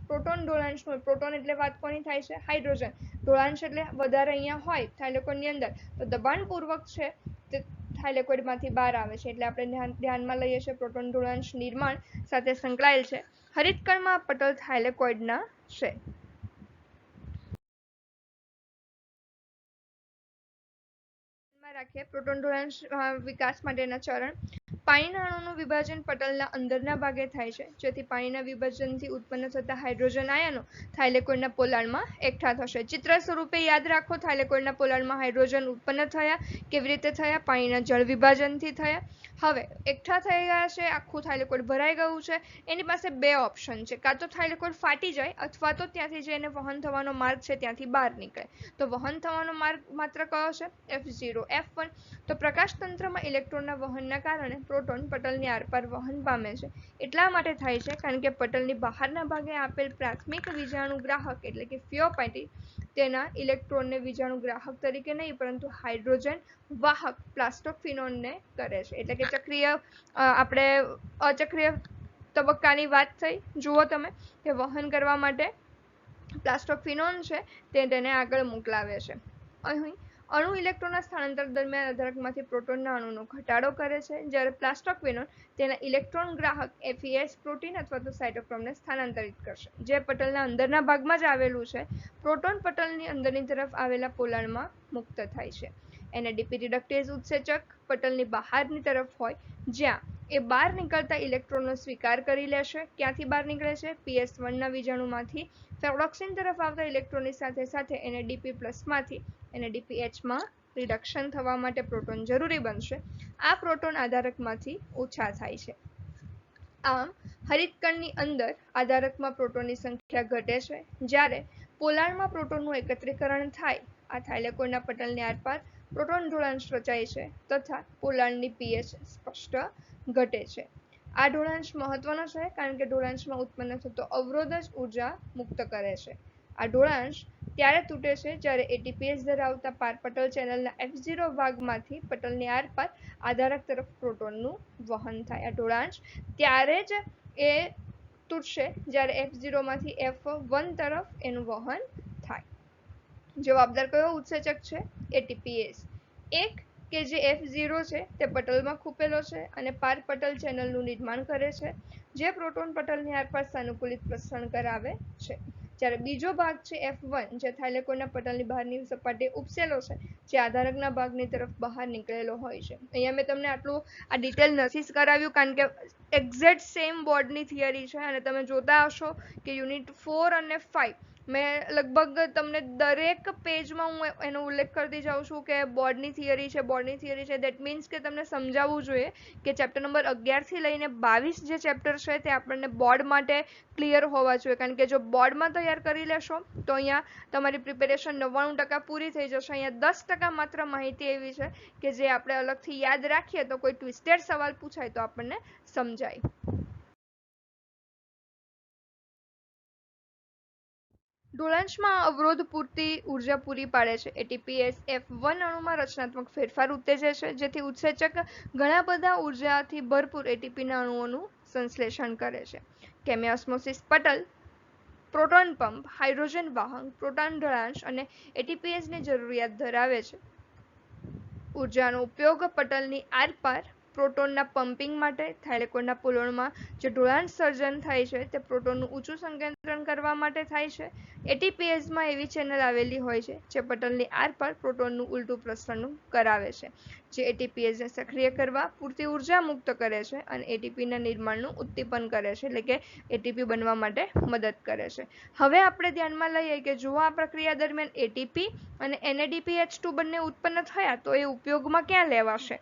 પ્રોટોન ઢોળાંશનું, પ્રોટોન એટલે વાત કોની થાય છે? હાઇડ્રોજન. ઢોળાંશ એટલે વધારે અહીંયા હોય થાઇલેકોઇડની અંદર, તો દબાણપૂર્વક છે તે થાઇલેકોઇડમાંથી બહાર આવે છે, એટલે આપણે ધ્યાનમાં લઈએ છીએ પ્રોટોન ઢોળાંશ નિર્માણ સાથે સંકળાયેલ છે. હરિતકણમાં પટલ થાઇલેકોઇડના છે. રાખીએ પ્રોટોન ઢોળાંશ વિકાસ માટેના ચરણ. પાણીના અણુનું વિભાજન પટલના અંદરના ભાગે થાય છે, જેથી પાણીના વિભાજનથી ઉત્પન્ન થતા હાઇડ્રોજન આયનો થાઇલેકોઇડના પોલાણમાં એકઠા થશે. ચિત્ર સ્વરૂપે યાદ રાખો, થાઇલેકોઇડના પોલાણમાં હાઇડ્રોજન ઉત્પન્ન થયા. કેવી રીતે થયા? પાણીના જળ વિભાજનથી થયા. હવે એકઠા થઈ ગયા છે, આખું થાઇલેકોઇડ ભરાઈ ગયું છે, એની પાસે બે ઓપ્શન છે, કાં તો થાઇલેકોઇડ ફાટી જાય અથવા તો ત્યાંથી જે એને વહન થવાનો માર્ગ છે ત્યાંથી બહાર નીકળે. તો વહન થવાનો માર્ગ માત્ર કયો છે? F0 F1. તો પ્રકાશ તંત્રમાં ઇલેક્ટ્રોનના વહનના કારણે પ્રોટોન પટલની આરપાર વહન પામે છે. એટલા માટે થાય છે કારણ કે પટલની બહારના ભાગે આપેલ પ્રાથમિક વિજાણુગ્રાહક એટલે કે ફિયોપાઇટી તેના ઇલેક્ટ્રોનને વિજાણુગ્રાહક તરીકે નહીં પરંતુ હાઇડ્રોજન વાહક પ્લાસ્ટોક્વિનોનને કરે છે. એટલે કે ચક્રીય આપણે અચક્રીય તબક્કાની વાત થઈ. જુઓ તમે કે વહન કરવા માટે પ્લાસ્ટોક્વિનોન છે તે તેને આગળ મોકલાવે છે. અહીં અણુ ઇલેક્ટ્રોનના સ્થળાંતર દરમિયાન અધારકમાંથી પ્રોટોનના અણુનો ઘટાડો કરે છે, જ્યારે પ્લાસ્ટોક્વિનોન તેના ઇલેક્ટ્રોન ગ્રાહક FES પ્રોટીન અથવા તો સાયટોક્રોમને સ્થાનાંતરિત કરશે, જે પટલના અંદરના ભાગમાં જ આવેલું છે. પ્રોટોન પટલની અંદરની તરફ આવેલા પોલાણમાં મુક્ત થાય છે. NADP રિડક્ટેઝ ઉત્સેચક પટલની બહારની તરફ હોય, જ્યાં એ બહાર નીકળતા ઇલેક્ટ્રોનનો સ્વીકાર કરી લેશે. ક્યાંથી બહાર નીકળે છે? PS1 ના વિજાણુમાંથી ફેરોક્સિન તરફ આવતા ઇલેક્ટ્રોનની સાથે સાથે NADP+ માંથી NADPH માં રિડક્શન થવા માટે પ્રોટોન જરૂરી બનશે. આ પ્રોટોન આધારકમાંથી ઓછા થાય છે. આમ હરિતકણની અંદર આધારકમાં પ્રોટોનની સંખ્યા ઘટે છે, જ્યારે પોલાણમાં પ્રોટોનનું એકત્રીકરણ થાય. આ થાઇલેકોઇડના પટલની આરપાર પ્રોટોન ઢોળાંશ રચાય છે તથા પોલાણની pH સ્પષ્ટ ઘટે છે. આ ઢોળાંશ મહત્વનો છે કારણ કે ઢોળાંશમાં ઉત્પન્ન થતો અવરોધ જ ઉર્જા મુક્ત કરે છે. આ ઢોળાંશ ત્યારે તૂટે છે જ્યારે ATPase ધરાવતા પટલ ચેનલના F0 ભાગમાંથી પટલની આરપાર આધારક તરફ પ્રોટોનનું વહન થાય. આ ઢોળાંશ ત્યારે જ એ તૂટશે જ્યારે F0 માંથી F1 તરફ એનું વહન થાય. જવાબદાર કયો ઉત્સેચક છે? ATPase. એક કે જે F0 છે તે પટલમાં ખૂપેલો છે અને પાર પટલ ચેનલનું નિર્માણ કરે છે, જે પ્રોટોન પટલની આરપાર સાનુકૂલિત પ્રસરણ કરાવે છે. જ્યારે બીજો ભાગ છે F1, જે થાઇલેકોઇડના પટલની બહારની સપાટીએ ઉપસેલો છે, જે આધારકના ભાગની તરફ બહાર નીકળેલો હોય છે. અહીંયા મેં તમને આટલું આ ડિટેલ નથી કરાવ્યું કારણ કે એક્ઝેક્ટ સેમ બોર્ડની થિયરી છે અને તમે જોતા હશો કે યુનિટ 4 અને 5 મેં લગભગ તમને દરેક પેજમાં હું એનો ઉલ્લેખ કરતી જાઉં છું કે બોર્ડની થિયરી છે, બોર્ડની થિયરી છે. દેટ મીન્સ કે તમને સમજાવવું જોઈએ કે ચેપ્ટર નંબર 11 થી લઈને 22 જે ચેપ્ટર છે તે આપણને બોર્ડ માટે ક્લિયર હોવા જોઈએ, કારણ કે જો બોર્ડમાં તૈયાર કરી લેશો તો અહીંયા તમારી પ્રિપેરેશન 99% પૂરી થઈ જશે. અહીંયા 10% માત્ર માહિતી એવી છે કે જે આપણે અલગથી યાદ રાખીએ તો કોઈ ટ્વિસ્ટેડ સવાલ પૂછાય તો આપણને સમજાય. ઢોળાંશમાં અવરોધ પૂરતી ઉર્જા પૂરી પાડે છે. ATPase F1 અણુમાં રચનાત્મક ફેરફાર ઉત્તેજે છે, જેથી ઉત્સેચક ઘણા બધા ઉર્જાથી ભરપૂર ATPના અણુઓનું સંશ્લેષણ કરે છે. કેમિઓસ્મોસિસ પટલ પ્રોટોન પંપ, હાઇડ્રોજન વાહક, પ્રોટોન ઢળાંશ અને એટીપીએસ ની જરૂરિયાત ધરાવે છે. ઉર્જાનો ઉપયોગ પટલની આરપાર પ્રોટોનના પમ્પિંગ માટે થાઇલેકોઇડના પોલણમાં જે ઢોળાણ સર્જન થાય છે તે પ્રોટોનનું ઊંચું સંકેન્દ્રણ કરવા માટે થાય છે. એટીપીએસમાં એવી ચેનલ આવેલી હોય છે જે પટલની આરપાર પ્રોટોનનું ઉલટું પ્રસરણ કરાવે છે, જે એટીપીએસને સક્રિય કરવા પૂરતી ઉર્જા મુક્ત કરે છે અને એટીપીના નિર્માણનું ઉદ્દીપન કરે છે, એટલે કે એટીપી બનવા માટે મદદ કરે છે. હવે આપણે ધ્યાનમાં લઈએ કે જો આ પ્રક્રિયા દરમિયાન એટીપી અને NADPH2 બંને ઉત્પન્ન થયા તો એ ઉપયોગમાં ક્યાં લેવાશે?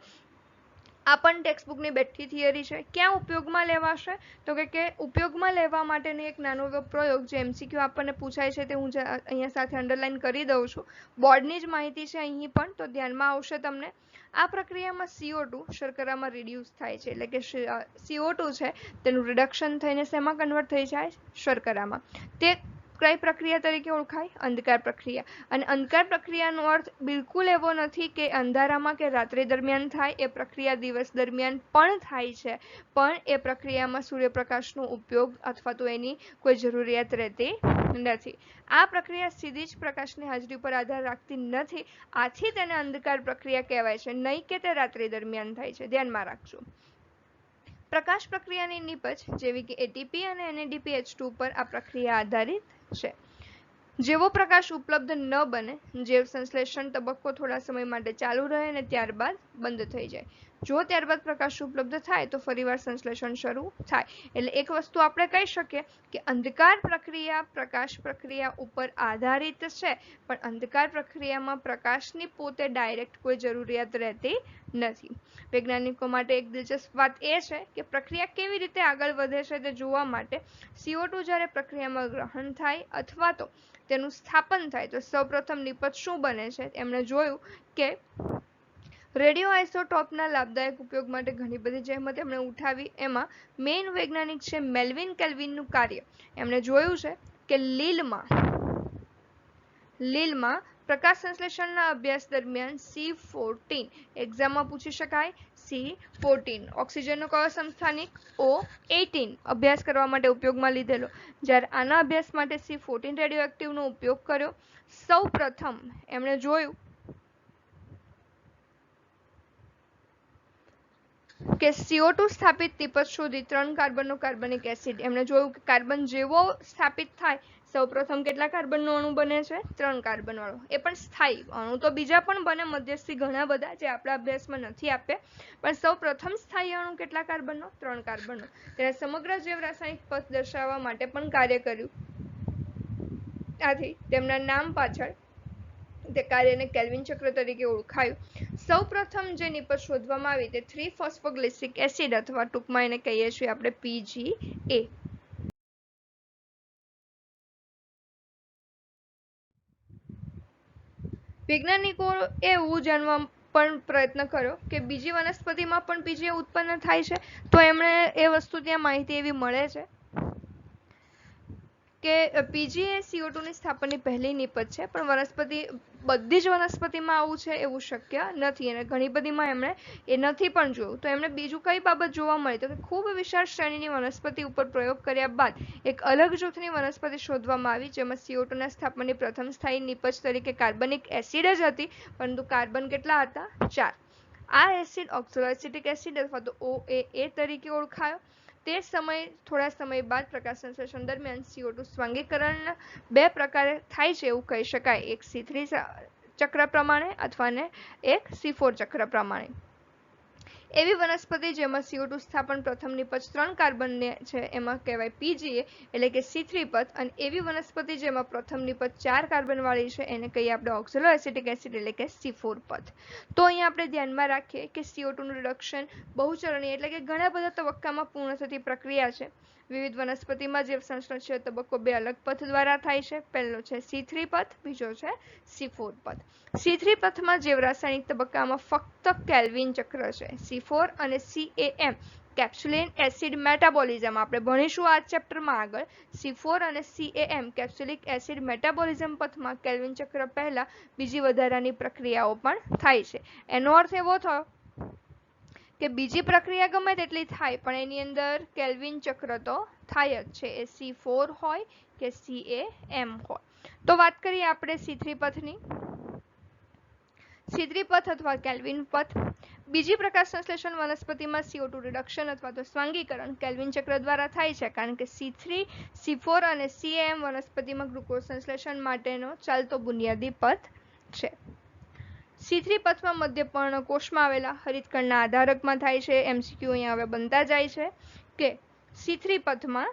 આ પણ ટેક્સ્ટબુકની બેઠી થિયરી છે. ક્યાં ઉપયોગમાં લેવાશે? તો કે ઉપયોગમાં લેવા માટેનો એક નાનો એવો પ્રયોગ જે MCQ આપણને પૂછાય છે તે હું અહીંયા સાથે અંડરલાઈન કરી દઉં છું. બોર્ડની જ માહિતી છે અહીં પણ, તો ધ્યાનમાં આવશે તમને. આ પ્રક્રિયામાં CO2 શર્કરામાં રિડ્યુસ થાય છે, એટલે કે CO2 છે તેનું રિડક્શન થઈને શેમાં કન્વર્ટ થઈ જાય? શર્કરામાં. તે કઈ પ્રક્રિયા તરીકે ઓળખાય? અંધકાર પ્રક્રિયા. અને અંધકાર પ્રક્રિયાનો અર્થ બિલકુલ એવો નથી કે અંધારામાં કે રાત્રિ દરમિયાન થાય. એ પ્રક્રિયા દિવસ દરમિયાન પણ થાય છે, પણ એ પ્રક્રિયામાં સૂર્યપ્રકાશનો ઉપયોગ અથવા તો એની કોઈ જરૂરિયાત રહેતી નથી. આ પ્રક્રિયા સીધી જ પ્રકાશની હાજરી પર આધાર રાખતી નથી, આથી તેને અંધકાર પ્રક્રિયા કહેવાય છે, નહીં કે તે રાત્રિ દરમિયાન થાય છે. ધ્યાનમાં રાખજો. પ્રકાશ પ્રક્રિયાની નીપજ જેવી કે એટીપી અને NADPH2 પર આ પ્રક્રિયા આધારિત છે. જેવો પ્રકાશ ઉપલબ્ધ ન બને, જૈવ સંશ્લેષણ તબક્કો થોડા સમય માટે ચાલુ રહે અને ત્યારબાદ બંધ થઈ જાય. જો ત્યારબાદ પ્રકાશ ઉપલબ્ધ થાય તો ફરીવાર સંશ્લેષણ શરૂ થાય. એટલે એક વસ્તુ આપણે કહી શકીએ કે અંધકાર પ્રક્રિયા પ્રકાશ પ્રક્રિયા ઉપર આધારિત છે, પણ અંધકાર પ્રક્રિયામાં પ્રકાશની પોતે ડાયરેક્ટ કોઈ જરૂરિયાત રહેતી નથી. વૈજ્ઞાનિકો માટે એક દિલચસ્પ વાત એ છે કે પ્રક્રિયા કેવી રીતે આગળ વધે છે તે જોવા માટે CO2 જ્યારે પ્રક્રિયામાં ગ્રહણ થાય અથવા તો તેનું સ્થાપન થાય તો સૌપ્રથમ નિપજ શું બને છે? એમણે જોયું કે રેડિયો આઇસોટોપના લાભદાયક ઉપયોગ માટે ઘણી બધી જહેમત એમણે ઉઠાવી. એમાં મેઇન વૈજ્ઞાનિક છે મેલ્વિન કેલ્વિનનું કાર્ય. એમણે જોયું છે કે લીલમાં પ્રકાશ સંશ્લેષણના અભ્યાસ દરમિયાન C14 એક્ઝામમાં પૂછી શકાય. C14 ઓક્સિજનનો કયો સમસ્થાનિક? O18 અભ્યાસ કરવા માટે ઉપયોગમાં લીધેલો. જ્યારે આના અભ્યાસ માટે C14 રેડિયોએક્ટિવનો ઉપયોગ કર્યો. સૌ પ્રથમ એમણે જોયું કે CO2 સ્થાપિત નિપજ શોધી 3 કાર્બનનો કાર્બનિક એસિડ. એમણે જોયું કે કાર્બન જેવો સ્થાપિત થાય સૌપ્રથમ કેટલા કાર્બનનો અણુ બને છે? 3 કાર્બન વાળો. એ પણ સ્થાયી અણુ તો બીજા પણ બને મધ્યસ્થી ઘણા બધા જે આપણા અભ્યાસમાં નથી આપ્યા, પણ સૌપ્રથમ સ્થાયી અણુ કેટલા કાર્બનનો? 3 કાર્બનનો. તેને સમગ્ર જૈવ રાસાયણિક પથ દર્શાવવા માટે પણ કાર્ય કર્યું. આથી તેમના નામ પાછળ તે કાર્યને કેલ્વિન ચક્ર તરીકે ઓળખાયું. સૌપ્રથમ જે નિપજ શોધવામાં આવી તે 3-ફોસ્ફોગ્લિસરિક એસિડ અથવા ટૂંકમાં એને કહીએ છીએ આપણે PGA. વૈજ્ઞાનિકો એવું જાણવા પણ પ્રયત્ન કર્યો કે બીજી વનસ્પતિમાં પણ PGA ઉત્પન્ન થાય છે, તો એમણે એ વસ્તુ ત્યાં માહિતી એવી મળે છે કે PGA CO2 ની સ્થાપનની પહેલી નિપજ છે, પણ બધી જ વનસ્પતિમાં આવું છે એવું શક્ય નથી અને ઘણી બધીમાં એમણે એ નથી પણ જોયું. તો એમણે બીજું કઈ બાબત જોવા મળી તો કે ખૂબ વિશાળ શ્રેણીની વનસ્પતિ ઉપર પ્રયોગ કર્યા બાદ એક અલગ જૂથની વનસ્પતિ શોધવામાં આવી, જેમાં CO2 ના સ્થાપનની પ્રથમ સ્થાયી નિપજ તરીકે કાર્બનિક એસિડ જ હતી, પરંતુ કાર્બન કેટલા હતા? 4. આ એસિડ ઓક્ઝોએસિટિક એસિડ અથવા તો OAA તરીકે ઓળખાયો. તે થોડા સમય બાદ પ્રકાશ સંશ્લેષણ દરમિયાન CO2 સ્વાંગીકરણ 2 પ્રકારે થાય છે એવું કહી શકાય. એક C3 ચક્ર પ્રમાણે અથવા ને એક C4 ચક્ર પ્રમાણે. એવી વનસ્પતિ જેમાં CO2 સ્થાપન પ્રથમ નિપજ 3 કાર્બનને છે એમાં કહેવાય PGA એટલે કે C3 પથ, અને એવી વનસ્પતિ જેમાં પ્રથમ નિપજ 4 કાર્બન વાળી છે એને કહીએ આપણે ઓક્ઝોએસિટિક એસિડ એટલે કે C4 પથ. તો અહીંયા આપણે ધ્યાનમાં રાખીએ કે CO2 નું રિડક્શન બહુચરણીય એટલે કે ઘણા બધા તબક્કામાં પૂર્ણ થતી પ્રક્રિયા છે. વિવિધ વનસ્પતિમાં જૈવ સંશ્લેષણ તબક્કો 2 અલગ પથ દ્વારા થાય છે. પહેલો છે C3 પથ, બીજો છે C4 પથ. C3 પથમાં જૈવ રાસાયણિક તબક્કામાં ફક્ત કેલ્વિન ચક્ર છે. C4 અને CAM કેપ્સ્યુલિન એસિડ મેટાબોલિઝમ આપણે ભણીશું આ ચેપ્ટરમાં આગળ. C4 અને CAM કેપ્સ્યુલિક એસિડ મેટાબોલિઝમ પથમાં કેલ્વિન ચક્ર પહેલા બીજી વધારાની પ્રક્રિયાઓ પણ થાય છે. એનો અર્થ એવો થયો કે બીજી પ્રક્રિયા ગમે તેટલી થાય પણ એની અંદર કેલ્વિન ચક્ર તો થાય જ છે એ C4 હોય કે CaM હોય. તો વાત કરીએ આપણે C3 પથની. C3 પથ અથવા કેલ્વિન પથ બીજી પ્રકાશ સંશ્લેષણ વનસ્પતિમાં CO2 રિડક્શન અથવા તો સ્વાંગીકરણ કેલ્વિન ચક્ર દ્વારા થાય છે, કારણ કે C3, C4 અને CaM વનસ્પતિમાં ગ્લુકોઝ સંશ્લેષણ માટેનો ચાલતો બુનિયાદી પથ છે. C3 પથમાં મધ્ય પર્ણકોષમાં આવેલા હરિતકણના આધારકમાં થાય છે. MCQ અહીંયા હવે બનતા જાય છે કે C3 પથમાં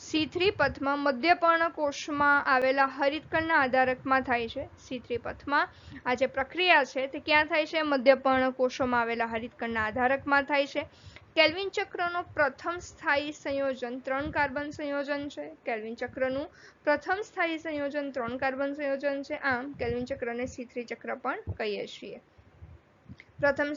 C3 પથમાં મધ્ય પર્ણકોષમાં આવેલા હરિતકણના આધારકમાં થાય છે. C3 પથમાં આ જે પ્રક્રિયા છે તે ક્યાં થાય છે? મધ્ય પર્ણકોષોમાં આવેલા હરિતકણના આધારકમાં થાય છે. કેલ્વિન ચક્રનો પ્રથમ સ્થાયી સંયોજન 3 કાર્બન સંયોજન છે. કેલ્વિન ચક્રનું પ્રથમ સ્થાયી સંયોજન 3 કાર્બન સંયોજન છે. આમ કેલ્વિન ચક્રને C3 ચક્ર પણ કહીએ છીએ. પ્રથમ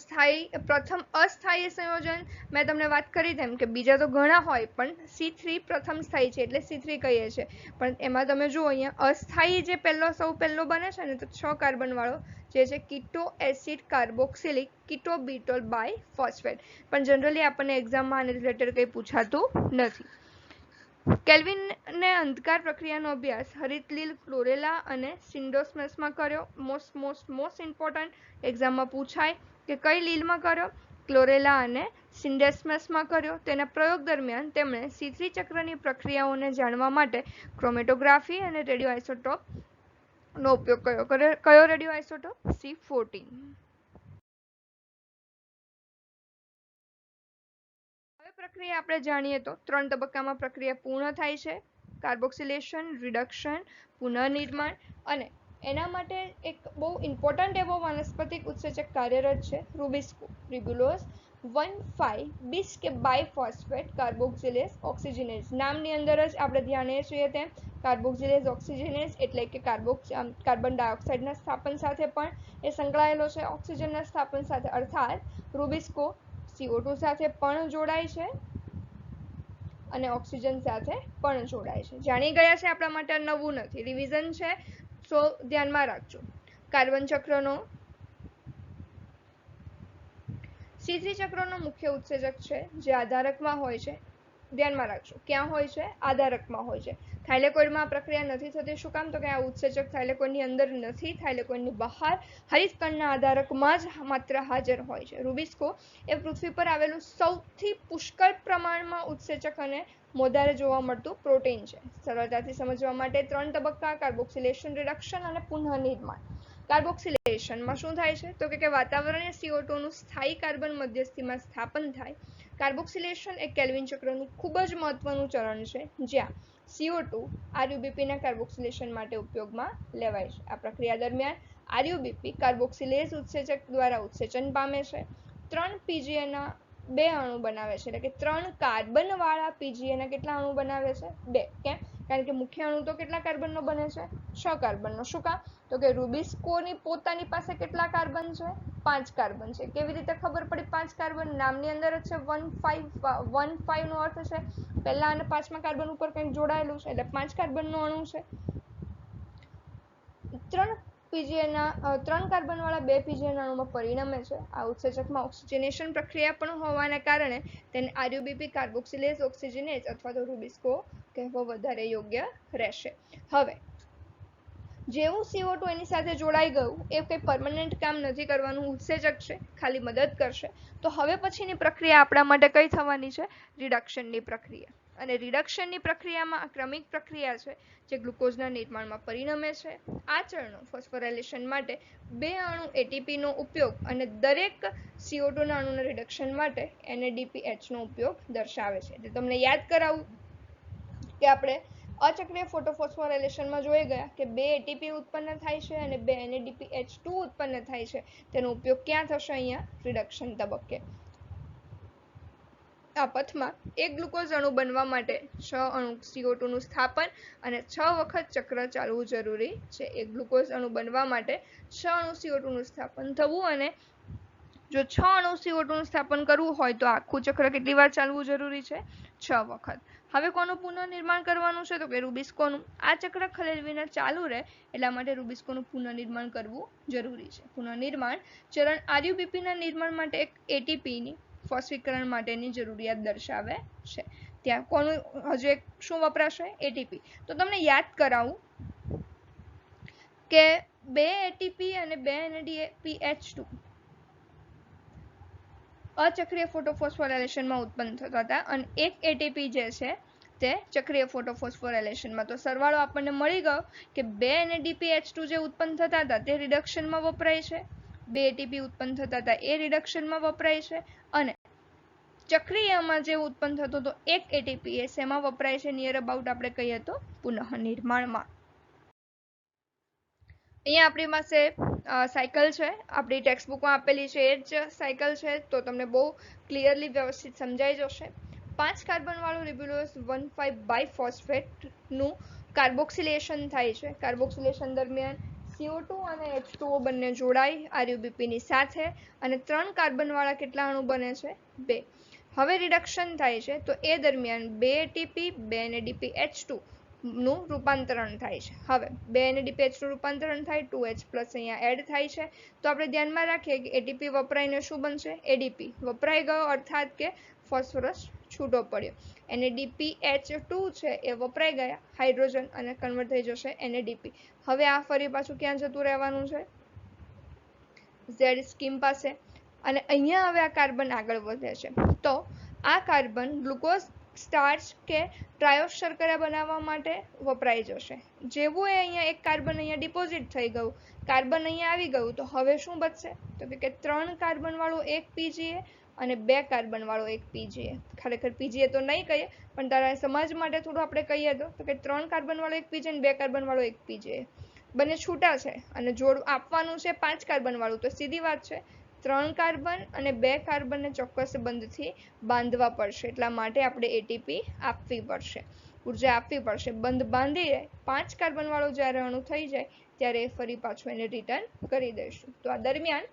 અસ્થાયી સંયોજન મેં તમને વાત કરી તેમ કે બીજા તો ઘણા હોય, પણ C3 પ્રથમ સ્થાયી છે એટલે C3 કહીએ છીએ. પણ એમાં તમે જુઓ અહીંયા અસ્થાયી જે સૌ પહેલો બને છે ને, તો 6 કાર્બન વાળો જે છે કીટો એસિડ કાર્બોક્સિલિક કીટોબીટોલ બાય ફોસ્ફેટ. પણ જનરલી આપણને એક્ઝામમાં આને રિલેટેડ કંઈ પૂછાતું નથી. કેલ્વિનને અંધકાર પ્રક્રિયાનો અભ્યાસ હરિતલીલ, ક્લોરેલા અને સિન્ડોસ્મસમાં કર્યો. મોસ્ટ ઇમ્પોર્ટન્ટ એક્ઝામમાં પૂછાય કે કઈ લીલમાં કર્યો? ક્લોરેલા અને સિન્ડેસ્મસમાં કર્યો. તેના પ્રયોગ દરમિયાન તેમણે C3 ચક્રની પ્રક્રિયાઓને જાણવા માટે ક્રોમેટોગ્રાફી અને રેડિયોઆઇસોટોપનો ઉપયોગ કર્યો. કયો રેડિયોઆઇસોટોપ? C14. પ્રક્રિયા આપણે જાણીએ તો 3 તબક્કામાં પ્રક્રિયા પૂર્ણ થાય છે: કાર્બોક્સિલેશન, રિડક્શન, પુનઃનિર્માણ. અને એના માટે એક બહુ ઇમ્પોર્ટન્ટ એવો વનસ્પતિક ઉત્સેચક કાર્યરત છે, રૂબિસ્કો. રિબ્યુલોઝ 1,5-bis કે બાયફોસ્ફેટ કાર્બોક્સિલેઝ ઓક્સિજનેઝ. નામની અંદર જ આપણે જાણીએ છીએ તેમ કાર્બોક્સિલેઝ ઓક્સિજનેઝ એટલે કે કાર્બન ડાયોક્સાઇડના સ્થાપન સાથે પણ એ સંકળાયેલો છે, ઓક્સિજનના સ્થાપન સાથે. અર્થાત રૂબિસ્કો CO2 સાથે પણ જોડાય છે અને ઓક્સિજન સાથે પણ જોડાય છે. જાણી ગયા છે, આપણા માટે નવું નથી, રિવિઝન છે, તો ધ્યાનમાં રાખજો. કાર્બન ચક્રનો C3 ચક્રનો મુખ્ય ઉત્સેચક છે જે આધારકમાં હોય છે. ધ્યાનમાં રાખજો, ક્યાં હોય છે? આધારકમાં હોય છે. થાઇલેકોઇડમાં પ્રક્રિયા નથી થતી. શું કામ? તો કે આ ઉત્સેચક થાઇલેકોઇડની અંદર નથી, થાઇલેકોઇડની બહાર હરિતકણના આધારકમાં જ માત્ર હાજર હોય છે. રૂબિસ્કો એ પૃથ્વી પર આવેલું સૌથી પુષ્કળ પ્રમાણમાં ઉત્સેચક અને મોધારે જોવા મળતું પ્રોટીન છે. સરળતાથી સમજવા માટે 3 તબક્કા: કાર્બોક્સિલેશન, રિડક્શન અને પુનઃનિર્માણ. કાર્બોક્સિલેશનમાં શું થાય છે? તો કે વાતાવરણીય CO2 નું સ્થાયી કાર્બન મધ્યસ્થીમાં સ્થાપન થાય. કાર્બોક્સિલેશન એ કેલ્વિન ચક્રનું ખૂબ જ મહત્વનું ચરણ છે, જ્યાં CO2 RUBP કાર્બોક્સિલેશન માટે ઉપયોગમાં લેવાય છે. આ પ્રક્રિયા દરમિયાન RUBP કાર્બોક્સિલેઝ ઉત્સેચક દ્વારા ઉત્સેચન પામે છે. 3 PGA ના 2 અણુ બનાવે છે, એટલે કે 3 કાર્બન વાળા PGA કેટલા અણુ બનાવે છે? 2. કેમ? કારણ કે મુખ્ય અણુ તો કેટલા કાર્બનનો બને છે? 6 કાર્બનનો. શું કામ? તો કે રૂબિસ્કોની પોતાની પાસે કેટલા કાર્બન છે? 5 કાર્બન છે. કેવી રીતે ખબર પડી 5 કાર્બન? નામની અંદર જ છે 1,5 નો અર્થ છે પહેલા અને 5મા કાર્બન ઉપર કંઈક જોડાયેલું છે, એટલે 5 કાર્બનનો અણુ છે. 3 કાર્બન વાળા 2 PGA અણુમાં પરિણમે છે. આ ઉત્સેચકમાં ઓક્સિજનેશન પ્રક્રિયા પણ હોવાને કારણે તેને RUBP કાર્બોક્સિલેઝ ઓક્સિજનેઝ અથવા તો રૂબિસ્કો કહેવો વધારે યોગ્ય રહેશે. હવે જેવું CO2 એની સાથે જોડાઈ ગયું, એ કંઈ પરમનન્ટ કામ નથી કરવાનું, ઉત્સેચક છે, ખાલી મદદ કરશે. તો હવે પછીની પ્રક્રિયા આપણા માટે કઈ થવાની છે? રિડક્શનની પ્રક્રિયા. અને રિડક્શનની પ્રક્રિયામાં ક્રમિક પ્રક્રિયા છે જે ગ્લુકોઝના નિર્માણમાં પરિણમે છે. આ ચરણો ફોસ્ફોરાયલેશન માટે 2 અણુ ATPનો ઉપયોગ અને દરેક CO2 ના અણુના રિડક્શન માટે NADPHનો ઉપયોગ દર્શાવે છે. એટલે તમને યાદ કરાવું કે આપણે અચક્રીય ફોટોફોસ્ફોરાયલેશનમાં જોઈ ગયા કે 2 ATP ઉત્પન્ન થાય છે અને 2 NADPH2 ઉત્પન્ન થાય છે. તેનો ઉપયોગ ક્યાં થશે? અહીંયા રિડક્શન તબક્કે. આ પથમાં એક ગ્લુકોઝ અણુ બનવા માટે 6 અણુ CO2 નું સ્થાપન અને 6 વખત ચક્ર ચાલવું જરૂરી છે. એક ગ્લુકોઝ અણુ બનવા માટે 6 અણુ CO2 નું સ્થાપન થવું, અને જો 6 અણુ CO2 નું સ્થાપન કરવું હોય તો આખું ચક્ર કેટલી વાર ચાલવું જરૂરી છે? 6 વખત. હવે કોનું પુનઃનિર્માણ કરવાનું છે તો કે રુબિસ્કોનું. આ ચક્ર ખલેલ વિના ચાલુ રહે એટલા માટે રુબિસ્કોનું પુનઃનિર્માણ કરવું જરૂરી છે. પુનઃનિર્માણ ચરણ આરયુબીપી ના નિર્માણ માટે એક એટીપીની ફોસ્ફરીકરણ માટેની જરૂરિયાત દર્શાવે છે. ત્યાં કોનું હજુ એક શું વપરાશે? એટીપી. તો તમને યાદ કરાવું કે 2 એટીપી અને 2 NADPH2 અચક્રીય ફોટોફોસ્ફોરાયલેશનમાં ઉત્પન્ન થતા હતા અને એક એટીપી જે છે તે ચક્રીય ફોટોફોસ્ફોરાયલેશનમાં. તો સરવાળો આપણને મળી ગયો કે 2 NADPH2 જે ઉત્પન્ન થતા હતા તે રિડક્શનમાં વપરાય છે, 2 એટીપી ઉત્પન્ન થતા હતા એ રિડક્શનમાં વપરાય છે, અને ચક્રીયમાં જે ઉત્પન્ન થતો તો એક એટીપી એ શેમાં વપરાય છે? નિયર અબાઉટ આપણે કહીએ તો પુનઃનિર્માણમાં. અહીંયા આપણી પાસે સાયકલ છે, આપણી ટેક્સ્ટ બુકમાં આપેલી છે એ જ સાયકલ છે, તો તમને બહુ ક્લિયરલી વ્યવસ્થિત સમજાઈ જશે. 5 કાર્બન વાળું રિબ્યુલોસ 1,5 બાયફોસ્ફેટનું કાર્બોક્સિલેશન થાય છે. કાર્બોક્સિલેશન દરમિયાન CO2 અને H2O બંને જોડાઈ આરયુબીપીની સાથે અને 3 કાર્બન વાળા કેટલા અણુ બને છે? 2. હવે રિડક્શન થાય છે તો એ દરમિયાન 2 એટીપી 2 NADPH2 નું રૂપાંતરણ થાય છે. હવે 2 NADPH નું રૂપાંતરણ થાય 2H+ અહીંયા એડ થાય છે. તો આપણે ધ્યાનમાં રાખીએ કે એટીપી વપરાઈને શું બનશે? એડીપી વપરાઈ ગયો, અર્થાત કે ફોસ્ફરસ છૂટો પડ્યો. NADPH2 છે એ વપરાઈ ગયા હાઇડ્રોજન અને કન્વર્ટ થઈ જશે NADP. હવે આ ફરી પાછું ક્યાં જતું રહેવાનું છે? Z સ્કીમ પાસે. અને અહીંયા હવે આ કાર્બન આગળ વધે છે તો આ કાર્બન ગ્લુકોઝ સ્ટાર્ચ કે ટ્રાયોસ શર્કરા બનાવવા માટે વપરાઈ જશે. જેવું એ અહીંયા એક કાર્બન અહીંયા ડિપોઝિટ થઈ ગયું, કાર્બન અહીંયા આવી ગયું, તો હવે શું બચશે? તો કે 3 કાર્બન વાળું એક પીજીએ અને 2 કાર્બન વાળો એક પીજીએ. ખરેખર પીજીએ તો નહીં કહીએ પણ તારા સમાજ માટે થોડું આપણે કહીએ તો કે 3 કાર્બન વાળો એક પીજીએ અને 2 કાર્બન વાળો એક પીજીએ. બંને છૂટા છે અને જોડ આપવાનું છે 5 કાર્બન વાળું, તો સીધી વાત છે 3 કાર્બન અને 2 કાર્બનને ચોક્કસ બંધથી બાંધવા પડશે. એટલા માટે આપણે એટીપી આપવી પડશે, ઉર્જા આપવી પડશે. બંધ બાંધી 5 કાર્બન વાળો જ્યારે અણુ થઈ જાય ત્યારે ફરી પાછું એને રિટર્ન કરી દઈશું. તો આ દરમિયાન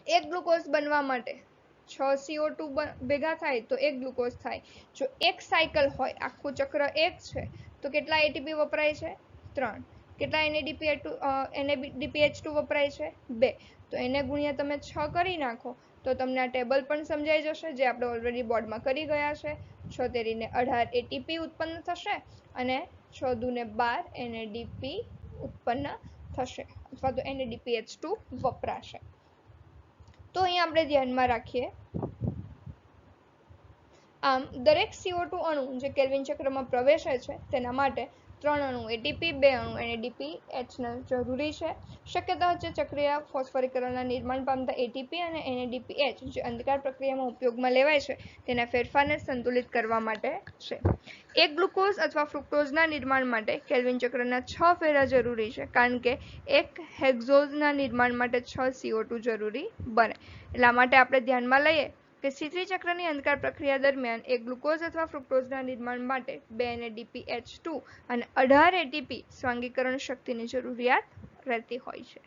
એક ગ્લુકોઝ બનવા માટે 6 CO2 ભેગા થાય તો એક ગ્લુકોઝ થાય. જો એક સાયકલ હોય, આખું ચક્ર એક છે, તો કેટલા એટીપી વપરાય છે? 3. કેટલા NADPH2 વપરાય છે? 2. તો એને ગુણ્યા તમે 6 કરી નાખો તો તમને આ ટેબલ પણ સમજાઈ જશે જે આપણે ઓલરેડી બોર્ડમાં કરી ગયા છે. 6 તેરીને 18 એટીપી ઉત્પન્ન થશે અને 6 દૂને 12 NADP ઉત્પન્ન થશે અથવા તો NADPH2 વપરાશે. તો અહીંયા આપણે ધ્યાનમાં રાખીએ, આમ દરેક CO2 અણુ જે કેલ્વિન ચક્રમાં પ્રવેશે છે તેના માટે 3 અણુ એટીપી, 2 અણુ NADPH જરૂરી છે. શક્યતા છે ચક્રીય ફોસ્ફરીકરણના નિર્માણ પામતા એટીપી અને NADPH જે અંધકાર પ્રક્રિયામાં ઉપયોગમાં લેવાય છે તેના ફેરફારને સંતુલિત કરવા માટે છે. એક ગ્લુકોઝ અથવા ફ્રુક્ટોઝના નિર્માણ માટે કેલ્વિન ચક્રના 6 ફેરા જરૂરી છે, કારણ કે એક હેક્ઝોઝના નિર્માણ માટે 6 CO2 જરૂરી બને. એટલા માટે આપણે ધ્યાનમાં લઈએ કે C3 ચક્રની અંધકાર પ્રક્રિયા દરમિયાન એક ગ્લુકોઝ અથવા ફ્રુક્ટોઝના નિર્માણ માટે 2 NADPH2 અને 18 એટીપી સ્વાંગીકરણ શક્તિની જરૂરિયાત રહેતી હોય છે.